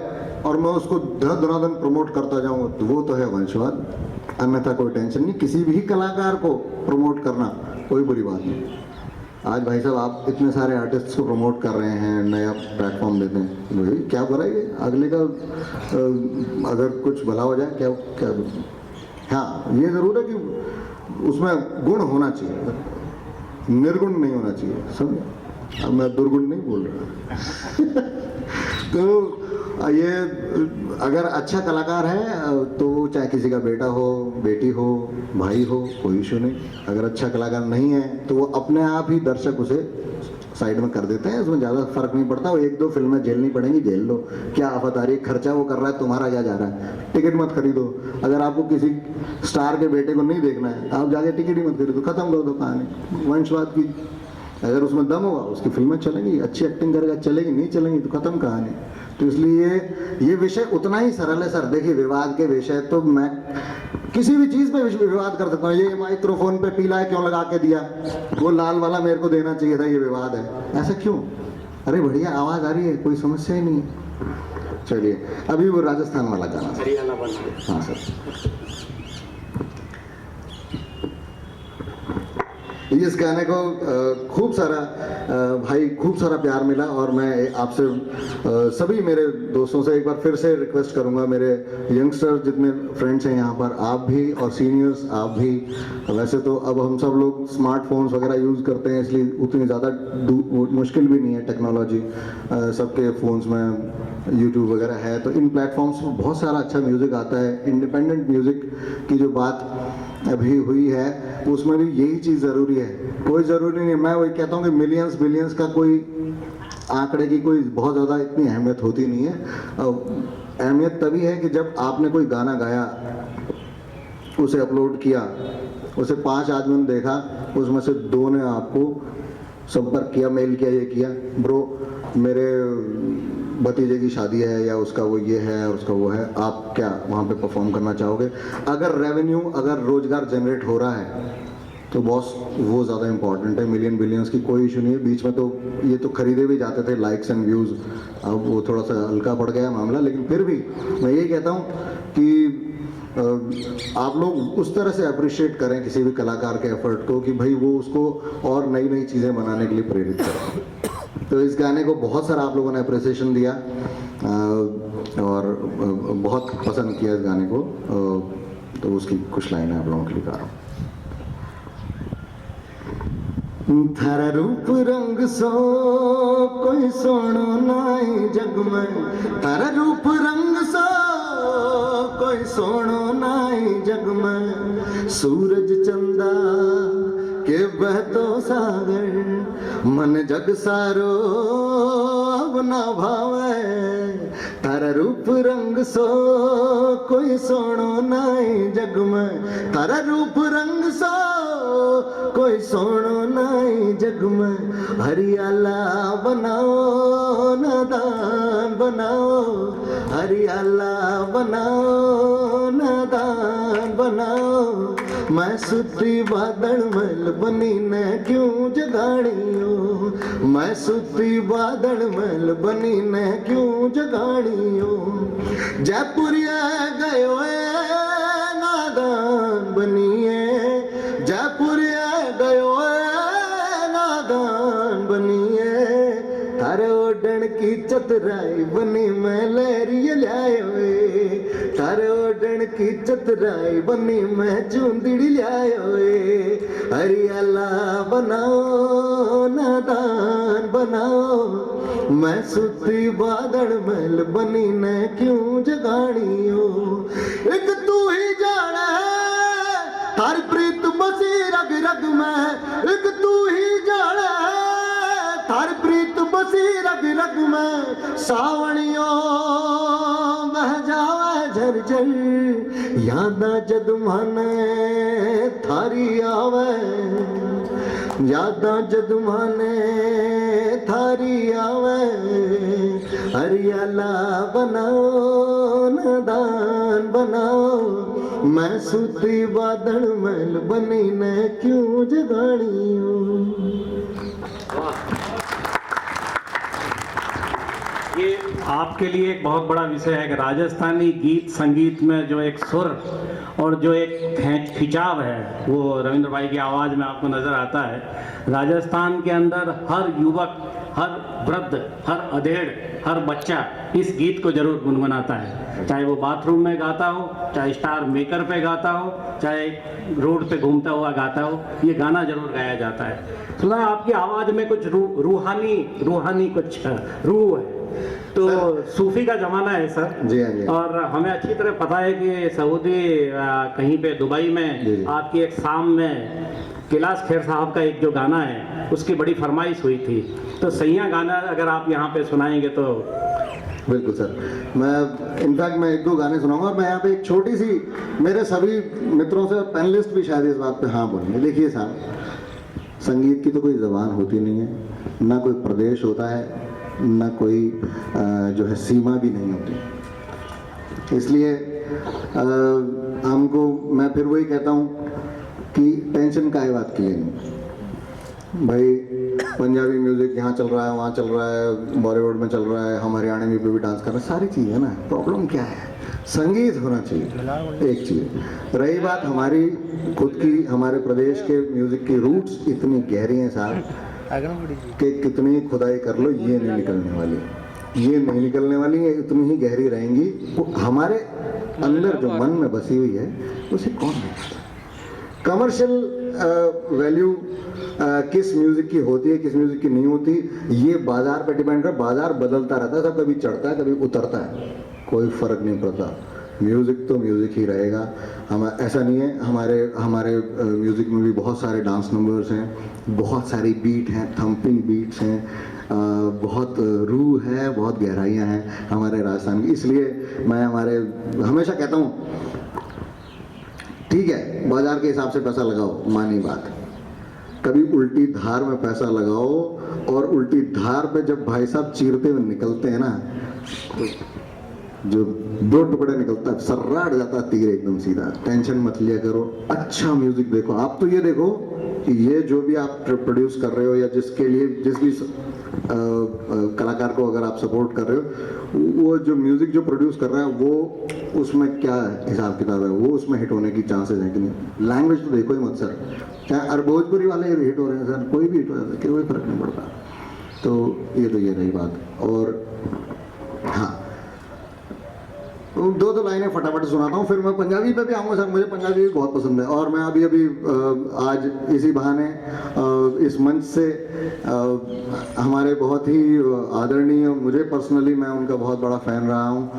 और मैं उसको धनाधन प्रमोट करता जाऊं, तो वो तो है वंशवाद। अन्यथा कोई टेंशन नहीं, किसी भी कलाकार को प्रमोट करना कोई बुरी बात नहीं। आज भाई साहब आप इतने सारे आर्टिस्ट्स को प्रमोट कर रहे हैं, नया प्लेटफॉर्म देते हैं, भाई क्या बुराई है, अगले का अगर कुछ भला हो जाए क्या क्या। हाँ ये ज़रूर है कि उसमें गुण होना चाहिए, निर्गुण नहीं होना चाहिए, समझे। अब मैं दुर्गुण नहीं बोल रहा तो ये अगर अच्छा कलाकार है तो चाहे किसी का बेटा हो, बेटी हो, भाई हो, कोई इशू नहीं। अगर अच्छा कलाकार नहीं है तो वो अपने आप ही दर्शक उसे साइड में कर देते हैं, उसमें ज़्यादा फर्क नहीं पड़ता। वो 1-2 फिल्में झेलनी पड़ेंगी, झेल लो, क्या आफत आ रही है, खर्चा वो कर रहा है, तुम्हारा क्या जा रहा है। टिकट मत खरीदो, अगर आपको किसी स्टार के बेटे को नहीं देखना है आप जाके टिकट ही मत खरीदो, खत्म कर दो कहानी। वंशवाद की अगर उसमें दम होगा उसकी फिल्में चलेंगी, अच्छी एक्टिंग करेगा चलेगी, नहीं चलेंगी तो खत्म कहानी। तो इसलिए ये विषय उतना ही सरल है सर। देखिए विवाद के विषय तो मैं किसी भी चीज़ पे विवाद कर सकता हूँ। ये माइक्रोफोन पे पीला है क्यों लगा के दिया, वो लाल वाला मेरे को देना चाहिए था, ये विवाद है, ऐसा क्यों। अरे बढ़िया आवाज़ आ रही है, कोई समस्या ही नहीं है। चलिए अभी वो राजस्थान वाला गाना, हाँ सर। इस गाने को खूब सारा प्यार मिला और मैं आपसे सभी मेरे दोस्तों से एक बार फिर से रिक्वेस्ट करूंगा, मेरे यंगस्टर जितने फ्रेंड्स हैं यहाँ पर, आप भी और सीनियर्स आप भी। वैसे तो अब हम सब लोग स्मार्टफोन्स वगैरह यूज़ करते हैं, इसलिए उतनी ज़्यादा मुश्किल भी नहीं है टेक्नोलॉजी, सबके फ़ोन्स में यूट्यूब वगैरह है, तो इन प्लेटफॉर्म्स पर बहुत सारा अच्छा म्यूज़िक आता है। इंडिपेंडेंट म्यूज़िक की जो बात अभी हुई है उसमें भी यही चीज़ ज़रूरी है। कोई ज़रूरी नहीं है, मैं वही कहता हूँ कि मिलियंस बिलियंस का कोई आंकड़े की कोई बहुत ज़्यादा इतनी अहमियत होती नहीं है। अहमियत तभी है कि जब आपने कोई गाना गाया, उसे अपलोड किया, उसे 5 आदमियों ने देखा, उसमें से 2 ने आपको संपर्क किया, मेल किया, ये किया, ब्रो मेरे भतीजे की शादी है या उसका वो ये है उसका वो है, आप क्या वहाँ पे परफॉर्म करना चाहोगे। अगर रेवेन्यू, अगर रोजगार जनरेट हो रहा है तो बॉस वो ज़्यादा इंपॉर्टेंट है। मिलियन बिलियंस की कोई इशू नहीं है। बीच में तो ये तो खरीदे भी जाते थे लाइक्स एंड व्यूज़, अब वो थोड़ा सा हल्का पड़ गया मामला, लेकिन फिर भी मैं यही कहता हूँ कि आप लोग उस तरह से अप्रिशिएट करें किसी भी कलाकार के एफर्ट को कि भाई वो उसको और नई नई चीज़ें बनाने के लिए प्रेरित करें। तो इस गाने को बहुत सारा आप लोगों ने अप्रिसिएशन दिया और बहुत पसंद किया इस गाने को, तो उसकी कुछ लाइनें आप लोगों के लिए गा रहा हूँ। थारा रूप रंग सो कोई सोनो नाई जग में, थारा रूप रंग सो कोई सोनो नाई जग में, सूरज चंदा के बहतो सागर मन जग सारो अब ना भावे, तारा रूप रंग सो कोई सोनो नाई जग में, तारा रूप रंग सो कोई सोनो नाई जग में, हरियाला बनाओ नादान बनाओ, हरियाला बनाओ नादान बनाओ, मैं सुती बादल मल बनी न क्यों जगाड़ियो, मैं सुती बादल मल बनी न क्यों जगाड़ियो, जयपुरिया गयो नादान चतुराई बनी मैं लहरिया लाए हुए, तारे ओढ़न की चतुराई बनी मैं चूंदड़ी लाए हुए। हरियाला बनाओ नादान बनाओ, मैं सुती बादल महल बनी न क्यों जगानी हो। एक तू ही जाना है थारी प्रीत बसी रग रग में, एक तू ही जाना है थारी प्रीत बसी रग रग में। सावणियों बह जावे झरझर, यादा जद माने थारी आवे, यादा जद माने थारी आवे। हरियाला बनाओ नादान बनाओ, मैं सूती बादल महल बनी न क्यों जगानी हो। ये आपके लिए एक बहुत बड़ा विषय है कि राजस्थानी गीत संगीत में जो एक सुर और जो एक खिंचाव है वो रविंद्र भाई की आवाज़ में आपको नज़र आता है। राजस्थान के अंदर हर युवक, हर वृद्ध, हर अधेड़, हर बच्चा इस गीत को जरूर गुनगुनाता है, चाहे वो बाथरूम में गाता हो, चाहे स्टार मेकर पे गाता हो, चाहे रोड पे घूमता हुआ गाता हो, ये गाना जरूर गाया जाता है। सुना आपकी आवाज़ में कुछ रूहानी कुछ रूह है। तो सूफी का जमाना है सर जी हाँ जी। और हमें अच्छी तरह पता है कि सऊदी कहीं पे दुबई में जी। आपकी एक शाम में कैलाश खेर साहब का एक जो गाना है उसकी बड़ी फरमाइश हुई थी, तो सैया गाना अगर आप यहाँ पे सुनाएंगे तो। बिल्कुल सर, मैं इनफैक्ट मैं एक दो गाने सुनाऊंगा। और मैं यहाँ पे एक छोटी सी, मेरे सभी मित्रों से पैनलिस्ट भी शायद इस बात पे हाँ बोलेंगे। देखिए साहब, संगीत की तो कोई ज़बान होती नहीं है, ना कोई प्रदेश होता है, ना कोई जो है सीमा भी नहीं होती। इसलिए हमको, मैं फिर वही कहता हूँ कि टेंशन काहे बात की लेनी भाई। पंजाबी म्यूजिक यहाँ चल रहा है, वहाँ चल रहा है, बॉलीवुड में चल रहा है, हम हरियाणवी पे भी डांस कर रहे हैं, सारी चीज़ है ना। प्रॉब्लम क्या है, संगीत होना चाहिए एक चीज़। रही बात हमारी खुद की, हमारे प्रदेश के म्यूजिक की रूट्स इतनी गहरी हैं साहब कि कितनी खुदाई कर लो ये नहीं निकलने वाली, ये नहीं निकलने वाली, ये इतनी ही गहरी रहेंगी। वो हमारे अंदर जो मन में बसी हुई है उसे कौन नहीं। कमर्शियल वैल्यू किस म्यूजिक की होती है, किस म्यूजिक की नहीं होती, ये बाजार पे डिपेंड कर, बाजार बदलता रहता है, सब कभी चढ़ता है कभी उतरता है, कोई फर्क नहीं पड़ता। म्यूज़िक तो म्यूज़िक ही रहेगा। हम ऐसा नहीं है, हमारे म्यूज़िक में भी बहुत सारे डांस नंबर्स हैं, बहुत सारी बीट हैं, थम्पिंग बीट्स हैं, बहुत रूह है, बहुत गहराइयाँ हैं हमारे राजस्थान की। इसलिए मैं हमेशा कहता हूँ ठीक है बाजार के हिसाब से पैसा लगाओ, मानी बात, कभी उल्टी धार में पैसा लगाओ। और उल्टी धार पे जब भाई साहब चीरते हुए निकलते हैं ना, तो जो दो टुकड़े निकलता है, सर्राट जाता है तीर एकदम सीधा। टेंशन मत लिया करो, अच्छा म्यूजिक देखो। आप तो ये देखो कि ये जो भी आप प्रोड्यूस कर रहे हो या जिसके लिए जिस भी कलाकार को अगर आप सपोर्ट कर रहे हो, वो जो म्यूजिक जो प्रोड्यूस कर रहा है वो उसमें क्या हिसाब किताब है, वो उसमें हिट होने की चांसेस हैं कि नहीं। लैंग्वेज तो देखो ही मत सर, चाहे अरे भोजपुरी वाले हिट हो रहे हैं सर, कोई भी हिट हो जाता है, कोई फर्क नहीं पड़ता। तो ये रही बात। और हाँ, दो लाइनें फटाफट सुनाता हूँ, फिर मैं पंजाबी पे भी आऊँगा सर। मुझे पंजाबी भी बहुत पसंद है और मैं अभी आज इसी बहाने इस मंच से हमारे बहुत ही आदरणीय, मुझे पर्सनली मैं उनका बहुत बड़ा फ़ैन रहा हूँ।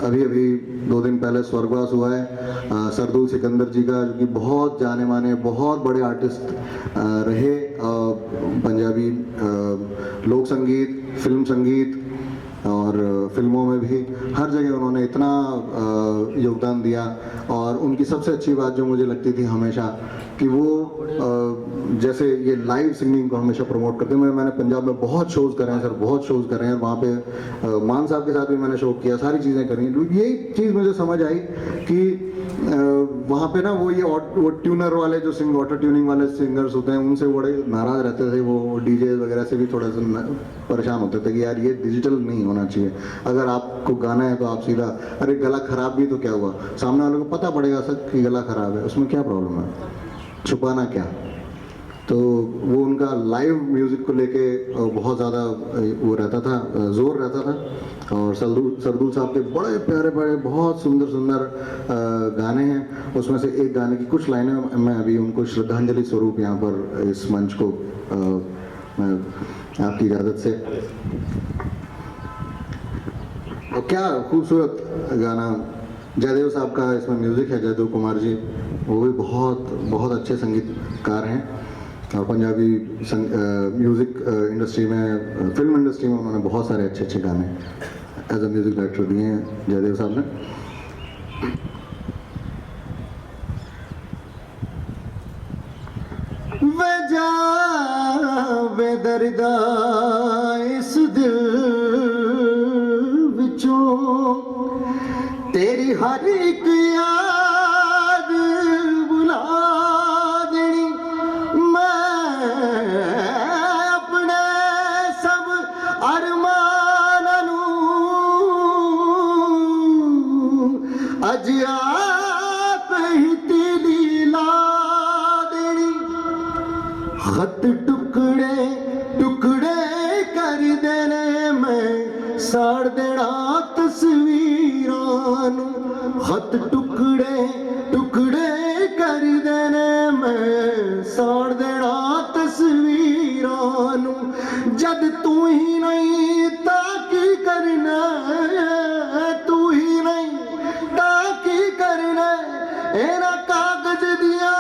अभी 2 दिन पहले स्वर्गवास हुआ है सरदुल सिकंदर जी का, जो कि बहुत जाने माने बहुत बड़े आर्टिस्ट रहे। पंजाबी लोक संगीत, फिल्म संगीत और फिल्मों में भी हर जगह उन्होंने इतना योगदान दिया। और उनकी सबसे अच्छी बात जो मुझे लगती थी हमेशा कि वो जैसे ये लाइव सिंगिंग को हमेशा प्रमोट करते हैं। मैंने पंजाब में बहुत शोज़ करे हैं सर, बहुत शोज़ करे हैं। वहाँ पे मान साहब के साथ भी मैंने शो किया, सारी चीज़ें करी। यही चीज़ मुझे समझ आई कि वहाँ पे ना वो ट्यूनर वाले जो ऑटो ट्यूनिंग वाले सिंगर्स होते हैं उनसे बड़े नाराज़ रहते थे। वो डीजे वगैरह से भी थोड़ा सा परेशान होते थे कि यार ये डिजिटल नहीं होना चाहिए। अगर आपको गाना है तो आप सीधा, अरे गला ख़राब भी तो क्या हुआ, सामने वाले को पता पड़ेगा सर कि गला ख़राब है, उसमें क्या प्रॉब्लम है, छुपाना क्या। तो वो उनका लाइव म्यूज़िक को लेके बहुत ज़्यादा वो रहता था, जोर रहता था। और सरदूल साहब के बड़े प्यारे प्यारे बहुत सुंदर सुंदर गाने हैं। उसमें से एक गाने की कुछ लाइनें मैं अभी उनको श्रद्धांजलि स्वरूप यहाँ पर इस मंच को मैं आपकी इजाज़त से, और क्या खूबसूरत गाना जयदेव साहब का इसमें म्यूज़िक है, जयदेव कुमार जी, वो भी बहुत बहुत अच्छे संगीतकार हैं और पंजाबी म्यूज़िक इंडस्ट्री में, फिल्म इंडस्ट्री में उन्होंने बहुत सारे अच्छे अच्छे गाने एज अ म्यूज़िक डायरेक्टर दिए हैं जयदेव साहब ने। वजा बेदर्दा इस दिल विचों तेरी हर एक याद बुला देनी, मैं अपने सब अरमानों अज आप ही तेरी ला देनी। खत टुकड़े टुकड़े कर देने में साड़ देना तस्वीरां नूं, खत टुकड़े टुकड़े कर देने में साड़ देना तस्वीरां नूं। जद तू ही नहीं ताकी करना, तू ही नहीं ताकी करना एना कागज दिया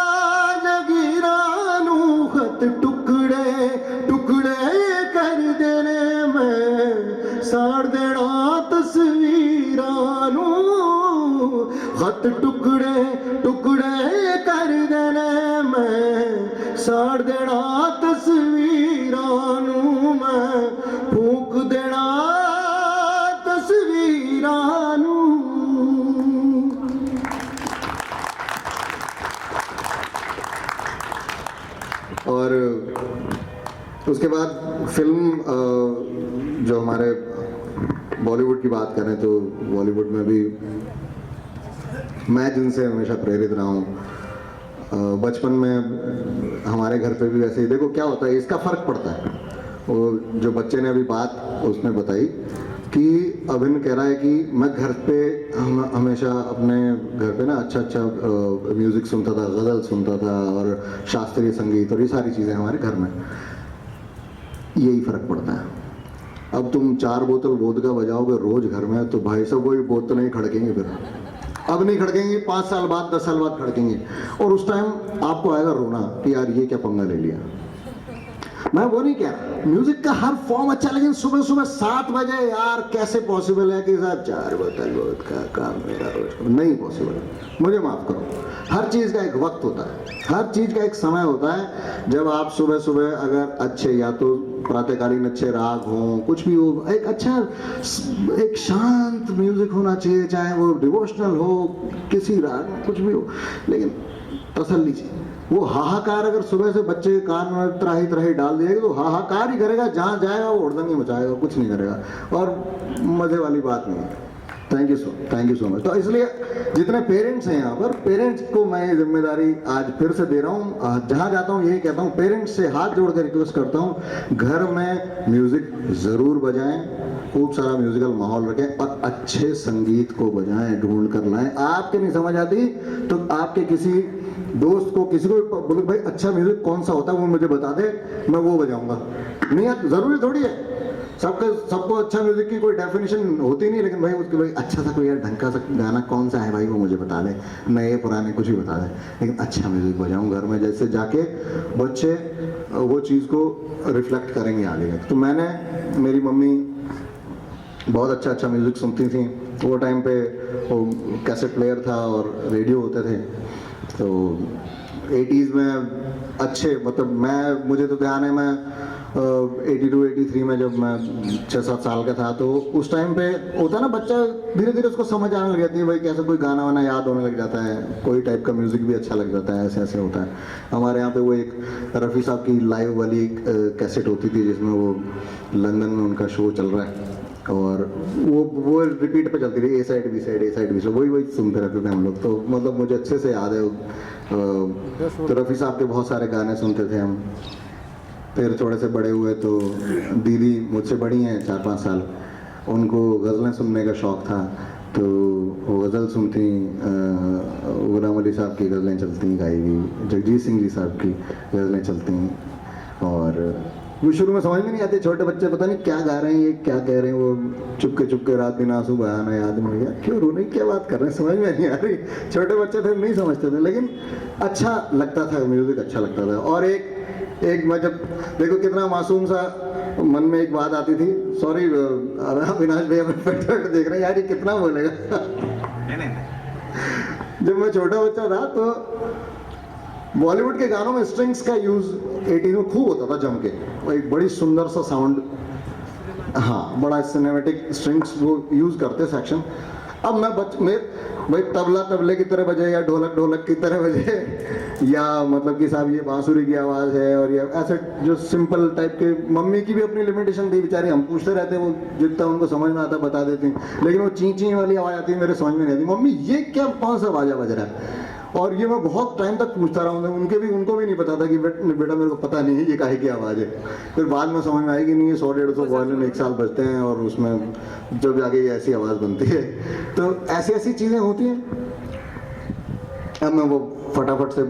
जगीरां नूं। खत टुकड़े टुकड़े कर देने में साड़ देना तस्वीरां नूं, खत टुकड़े टुकड़े कर देने में साड़ देना तस्वीरां नूं, मैं फूक देना तस्वीरां नूं। और उसके बाद फिल्म जो हमारे बॉलीवुड की बात करें तो बॉलीवुड में भी मैं जिनसे हमेशा प्रेरित रहा हूँ, बचपन में हमारे घर पे भी वैसे ही, देखो क्या होता है इसका फ़र्क पड़ता है। वो जो बच्चे ने अभी बात उसने बताई कि अभिन कह रहा है कि मैं घर पे हमेशा अपने घर पे ना अच्छा अच्छा म्यूज़िक सुनता था, गज़ल सुनता था और शास्त्रीय संगीत और ये सारी चीज़ें हमारे घर में, यही फ़र्क पड़ता है। अब तुम 4 बोतल वोदका बजाओगे रोज घर में तो भाई साहब कोई बोतल नहीं खड़केंगे, फिर अब नहीं खड़केंगे, 5 साल बाद 10 साल बाद खड़केंगे और उस टाइम आपको आएगा रोना कि यार ये क्या पंगा ले लिया। मैं वो नहीं कह रहा, म्यूजिक का हर फॉर्म अच्छा, लेकिन सुबह सुबह 7 बजे यार कैसे पॉसिबल है कि साहब 4 बोतल वोदका काम मेरा रोज, नहीं पॉसिबल। मुझे माफ करो, हर चीज़ का एक वक्त होता है, हर चीज़ का एक समय होता है। जब आप सुबह सुबह अगर अच्छे या तो प्रातःकालीन अच्छे राग हों, कुछ भी हो, एक अच्छा एक शांत म्यूजिक होना चाहिए, चाहे वो डिवोशनल हो, किसी राग कुछ भी हो, लेकिन तसल्ली चाहिए। वो हाहाकार अगर सुबह से बच्चे के कान में त्राही त्राही डाल दिएगा तो हाहाकार ही करेगा, जहाँ जाएगा वो उड़दंगी मचाएगा, कुछ नहीं करेगा और मज़े वाली बात नहीं है। Thank you so much. तो इसलिए जितने पेरेंट्स हैं यहाँ पर, पेरेंट्स को मैं ये जिम्मेदारी आज फिर से दे रहा हूँ। जहाँ जाता हूँ यही कहता हूँ, पेरेंट्स से हाथ जोड़ कर रिक्वेस्ट करता हूँ, घर में म्यूज़िक ज़रूर बजाएं, खूब सारा म्यूजिकल माहौल रखें और अच्छे संगीत को बजाएं, ढूंढ कर लाएं। आपके नहीं समझ आती तो आपके किसी दोस्त को, किसी को बोलो भाई अच्छा म्यूजिक कौन सा होता है वो मुझे बता दे, मैं वो बजाऊंगा। नहीं, ज़रूरी थोड़ी है सबको अच्छा म्यूजिक की कोई डेफिनेशन होती नहीं, लेकिन भाई उसके भाई अच्छा सा कोई यार ढंग का सा गाना कौन सा है भाई वो मुझे बता दे, नए पुराने कुछ भी बता दे, लेकिन अच्छा म्यूजिक बजाऊं घर में, जैसे जाके बच्चे वो चीज़ को रिफ्लेक्ट करेंगे आगे। तो मैंने, मेरी मम्मी बहुत अच्छा म्यूज़िक सुनती थी, वो टाइम पे वो कैसेट प्लेयर था और रेडियो होते थे, तो 80s में अच्छे, मतलब मुझे तो ध्यान है, मैं 82-83 में जब मैं 6-7 साल का था, तो उस टाइम पे होता ना बच्चा धीरे धीरे उसको समझ आने लग जाती है, भाई कैसे कोई गाना वाना याद होने लग जाता है, कोई टाइप का म्यूज़िक भी अच्छा लग जाता है, ऐसे ऐसे होता है। हमारे यहाँ पे वो एक रफ़ी साहब की लाइव वाली कैसेट होती थी जिसमें वो लंदन में उनका शो चल रहा है और वो रिपीट पे चलती रही, ए साइड बी साइड, ए साइड बी साइड, वही सुनते रहते थे हम लोग। तो मतलब मुझे अच्छे से याद है। तो रफ़ी साहब के बहुत सारे गाने सुनते थे हम। फिर थोड़े से बड़े हुए तो दीदी मुझसे बड़ी हैं 4-5 साल, उनको गज़लें सुनने का शौक़ था, तो वो गज़ल सुनती, गुलाम अली साहब की गज़लें चलती गाई हुई, जगजीत सिंह जी साहब की गज़लें चलती। और वो शुरू में समझ में नहीं आती, छोटे बच्चे पता नहीं क्या गा रहे हैं, ये क्या कह रहे हैं, वो चुपके रात दिन आंसू बहाना याद नहीं गया, क्यों रो रहे, क्या बात कर रहे हैं, समझ में नहीं आ रही। छोटे बच्चे थे, नहीं समझते थे, लेकिन अच्छा लगता था, म्यूज़िक अच्छा लगता था। और एक मैं जब देखो कितना मासूम सा मन में एक बात आती थी, सॉरी अविनाश भैया फट देख रहे हैं, यार ये कितना बोलेगा। जब मैं छोटा बच्चा था तो बॉलीवुड के गानों में स्ट्रिंग्स का यूज 80s में खूब होता था जम के, वो एक बड़ी सुंदर सा साउंड, हाँ बड़ा सिनेमेटिक स्ट्रिंग्स वो यूज करते सेक्शन। अब मैं भाई तबला तबले की तरह बजे या ढोलक की तरह बजे, या मतलब कि साहब ये बांसुरी की आवाज़ है, और ये ऐसे जो सिंपल टाइप के। मम्मी की भी अपनी लिमिटेशन थी बेचारी, हम पूछते रहते, वो जितना उनको समझ में आता बता देती, लेकिन वो ची वाली आवाज़ आती है, मेरे समझ में नहीं आती, मम्मी ये क्या कौन सा बाजा बज रहा है। और ये मैं बहुत टाइम तक पूछता रहा हूँ, उनको भी नहीं पता था कि बेटा मेरे को पता नहीं है ये काहे की आवाज़ है। फिर बाद में समझ में आएगी नहीं, ये 100-150 वायलिन एक साल बजते हैं और उसमें जब जाके ये ऐसी आवाज़ बनती है। तो ऐसी चीज़ें होती हैं। अब मैं वो फटाफट से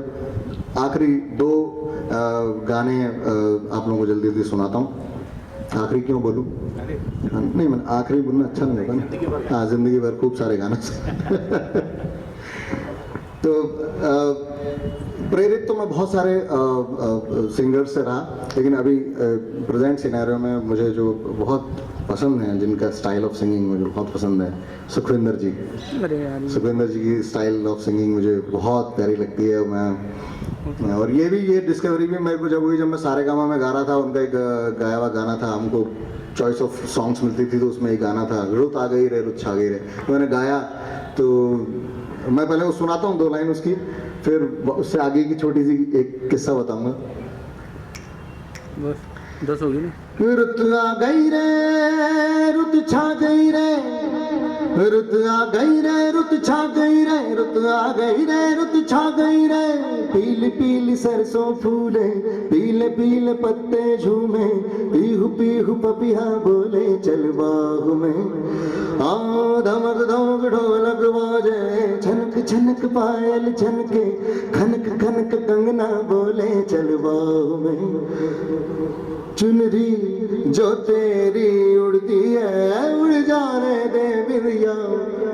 आखिरी 2 गाने आप लोगों को जल्दी सुनाता हूँ। आखिरी क्यों बोलूँ? नहीं, मैंने आखिरी बोलना अच्छा नहीं लगता। हाँ, जिंदगी भर खूब सारे गाने। तो प्रेरित तो मैं बहुत सारे सिंगर्स से रहा, लेकिन अभी प्रेजेंट सिनेरियो में मुझे जो बहुत पसंद है, जिनका स्टाइल ऑफ सिंगिंग मुझे बहुत पसंद है, सुखविंदर जी। सुखविंदर जी की स्टाइल ऑफ सिंगिंग मुझे बहुत प्यारी लगती है। मैं और ये डिस्कवरी भी मेरे को जब हुई, जब मैं सारेगामा में गा रहा था, उनका एक गाया हुआ गाना था, हमको चॉइस ऑफ सॉन्ग्स मिलती थी, तो उसमें एक गाना था, रुत आ गई रे रुत छा गई रे, तो मैंने गाया। तो मैं पहले वो सुनाता हूँ 2 लाइन उसकी, फिर उससे आगे की छोटी सी एक किस्सा बताऊंगा। बस 10 होगी ना। रुत आ गई रे रुत छा गई रे, रुत आ गई रे रुत छा गई रे, रुत आ गई रे रुत छा गई रे, पीली पीली सरसों फूले, पीले पीले पत्ते झूमे, पीहू पीहू पपिया बोले चल बाहु में, आ धमक धमक ढोलक बाजे, छनक छनक पायल छनके, खनक खनक कंगना बोले चल बाहु में, चुनरी जो तेरी उड़ती है उड़ जाने दे बिरिया,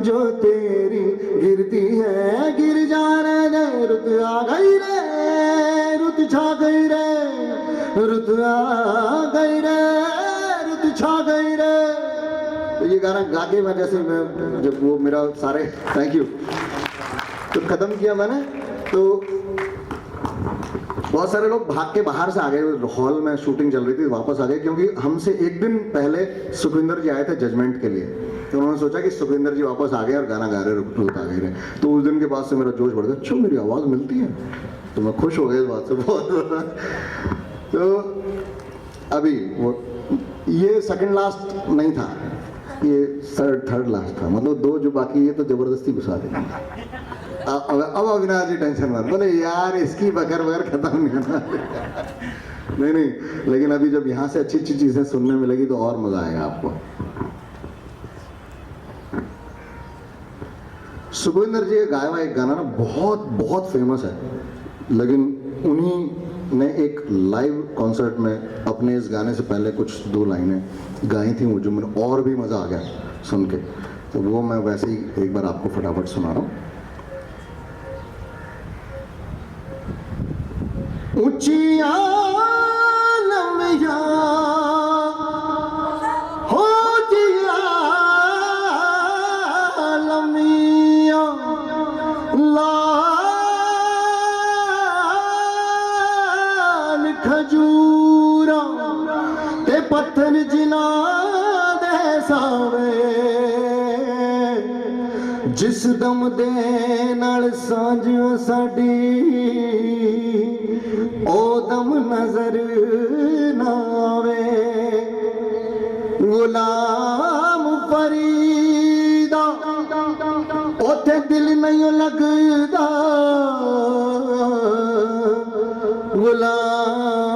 जो तेरी गिरती है गिर जाने दे, रुत आ गई रे रुत छा गई रे, रुत आ गई रे रुत छा गई रे। तो ये गाना गा के मैं जैसे मैं जब वो मेरा सारे थैंक यू तो खत्म किया मैंने, तो बहुत सारे लोग भाग के बाहर से आ गए, हॉल में शूटिंग चल रही थी, वापस आ गए, क्योंकि हमसे एक दिन पहले सुखविंदर जी आए थे जजमेंट के लिए, तो उन्होंने सोचा कि सुखविंदर जी वापस आ गए और गाना गा रहे रुत आ गए रहे। तो उस दिन के बाद से मेरा जोश बढ़ गया, अच्छा मेरी आवाज़ मिलती है, तो मैं खुश हो गया इस बात से बहुत। तो अभी वो ये सेकंड लास्ट नहीं था, ये थर्ड लास्ट था, मतलब 2 जो बाकी है तो जबरदस्ती घुसा देंगे। अब अविनाश जी टेंशन मत, बोले यार इसकी बकर खत्म नहीं होना। नहीं, लेकिन अभी जब यहाँ से अच्छी चीजें सुनने मिलेगी तो और मजा आएगा आपको। सुखविंदर जी का गाया हुआ एक गाना ना बहुत फेमस है, लेकिन उन्हीं ने एक लाइव कॉन्सर्ट में अपने इस गाने से पहले कुछ 2 लाइनें गाई थी, मुझे और भी मजा आ गया सुन के, तो वो मैं वैसे ही एक बार आपको फटाफट सुना रहा हूँ। ऊंची आलमिया होती आलमिया, लाल खजूरा ते पत्थर जिना दे सावे, जिस दम दे नाल सांझ साडी ओ दम नजर ना आवे, गुलाम फरीदा ओथे दिल नहीं लगदा गुलाम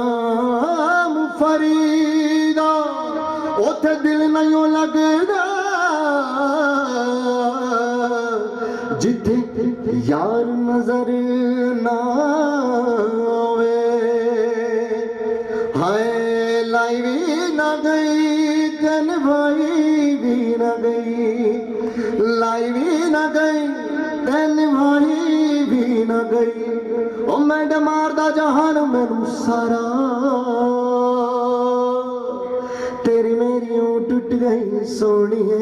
फरीदा ओथे दिल नहीं लगदा जिथे यार नजर ना आवे हाय लाई भी ना गई तन भाई भी ना गई लाई भी ना गई तन भाई भी ना गई ओ मैड मारदा जहान मैनू सारा तेरी मेरी टूट गई सोनिए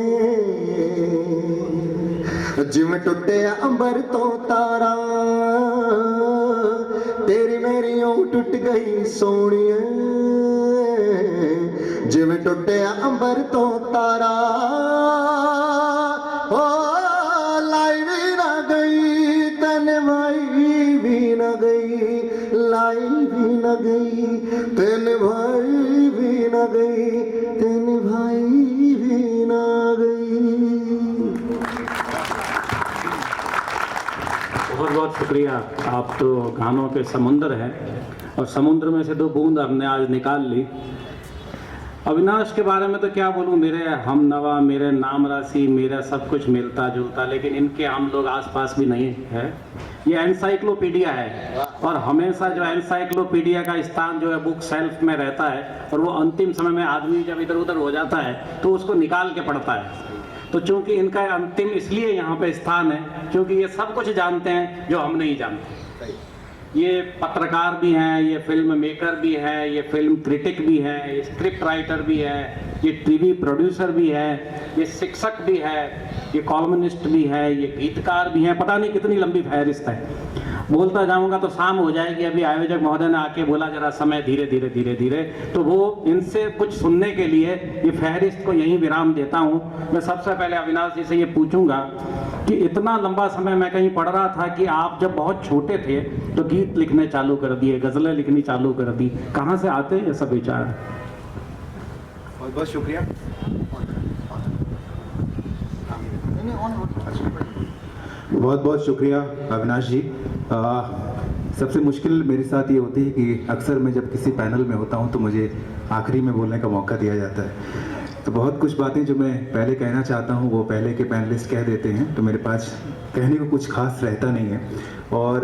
जिवें टुटिया अंबर तो तारा तेरी मेरी टूट गई सोनिए जिवें टुटिया अंबर तो तारा ओ लाई भी ना गई तन भाई भी ना गई लाई भी ना गई तन भाई भी ना गई तन भाई भी ना गई। बहुत बहुत शुक्रिया। आप तो गानों के समुंदर हैं और समुद्र में से 2 बूंद हमने आज निकाल ली। अविनाश के बारे में तो क्या बोलूं, मेरे हम नवा, मेरे नाम राशि, मेरा सब कुछ मिलता जुलता, लेकिन इनके हम लोग आसपास भी नहीं है। ये एनसाइक्लोपीडिया है और हमेशा जो एनसाइक्लोपीडिया का स्थान जो है बुक सेल्फ में रहता है और वो अंतिम समय में आदमी जब इधर उधर हो जाता है तो उसको निकाल के पढ़ता है। तो चूंकि इनका अंतिम इसलिए यहाँ पे स्थान है क्योंकि ये सब कुछ जानते हैं जो हम नहीं जानते। ये पत्रकार भी हैं, ये फिल्म मेकर भी हैं, ये फिल्म क्रिटिक भी हैं, ये स्क्रिप्ट राइटर भी है, ये टीवी प्रोड्यूसर भी है, ये शिक्षक भी है, ये कॉलमनिस्ट भी है, ये गीतकार भी हैं। पता नहीं कितनी लंबी फहरिस्त है। बोलता जाऊंगा तो शाम हो जाएगी। अभी आयोजक महोदय ने आके बोला जरा समय धीरे धीरे धीरे धीरे, तो वो इनसे कुछ सुनने के लिए ये फहरिस्त को यहीं विराम देता हूँ। मैं सबसे पहले अविनाश जी से ये पूछूंगा कि इतना लंबा समय मैं कहीं पढ़ रहा था कि आप जब बहुत छोटे थे तो गीत लिखने चालू कर दिए, गज़लें लिखनी चालू कर दी। कहाँ से आते हैं ये सब विचार? बहुत बहुत शुक्रिया। बहुत बहुत शुक्रिया अविनाश जी। सबसे मुश्किल मेरे साथ ये होती है कि अक्सर मैं जब किसी पैनल में होता हूँ तो मुझे आखिरी में बोलने का मौका दिया जाता है। तो बहुत कुछ बातें जो मैं पहले कहना चाहता हूँ वो पहले के पैनलिस्ट कह देते हैं, तो मेरे पास कहने को कुछ खास रहता नहीं है। और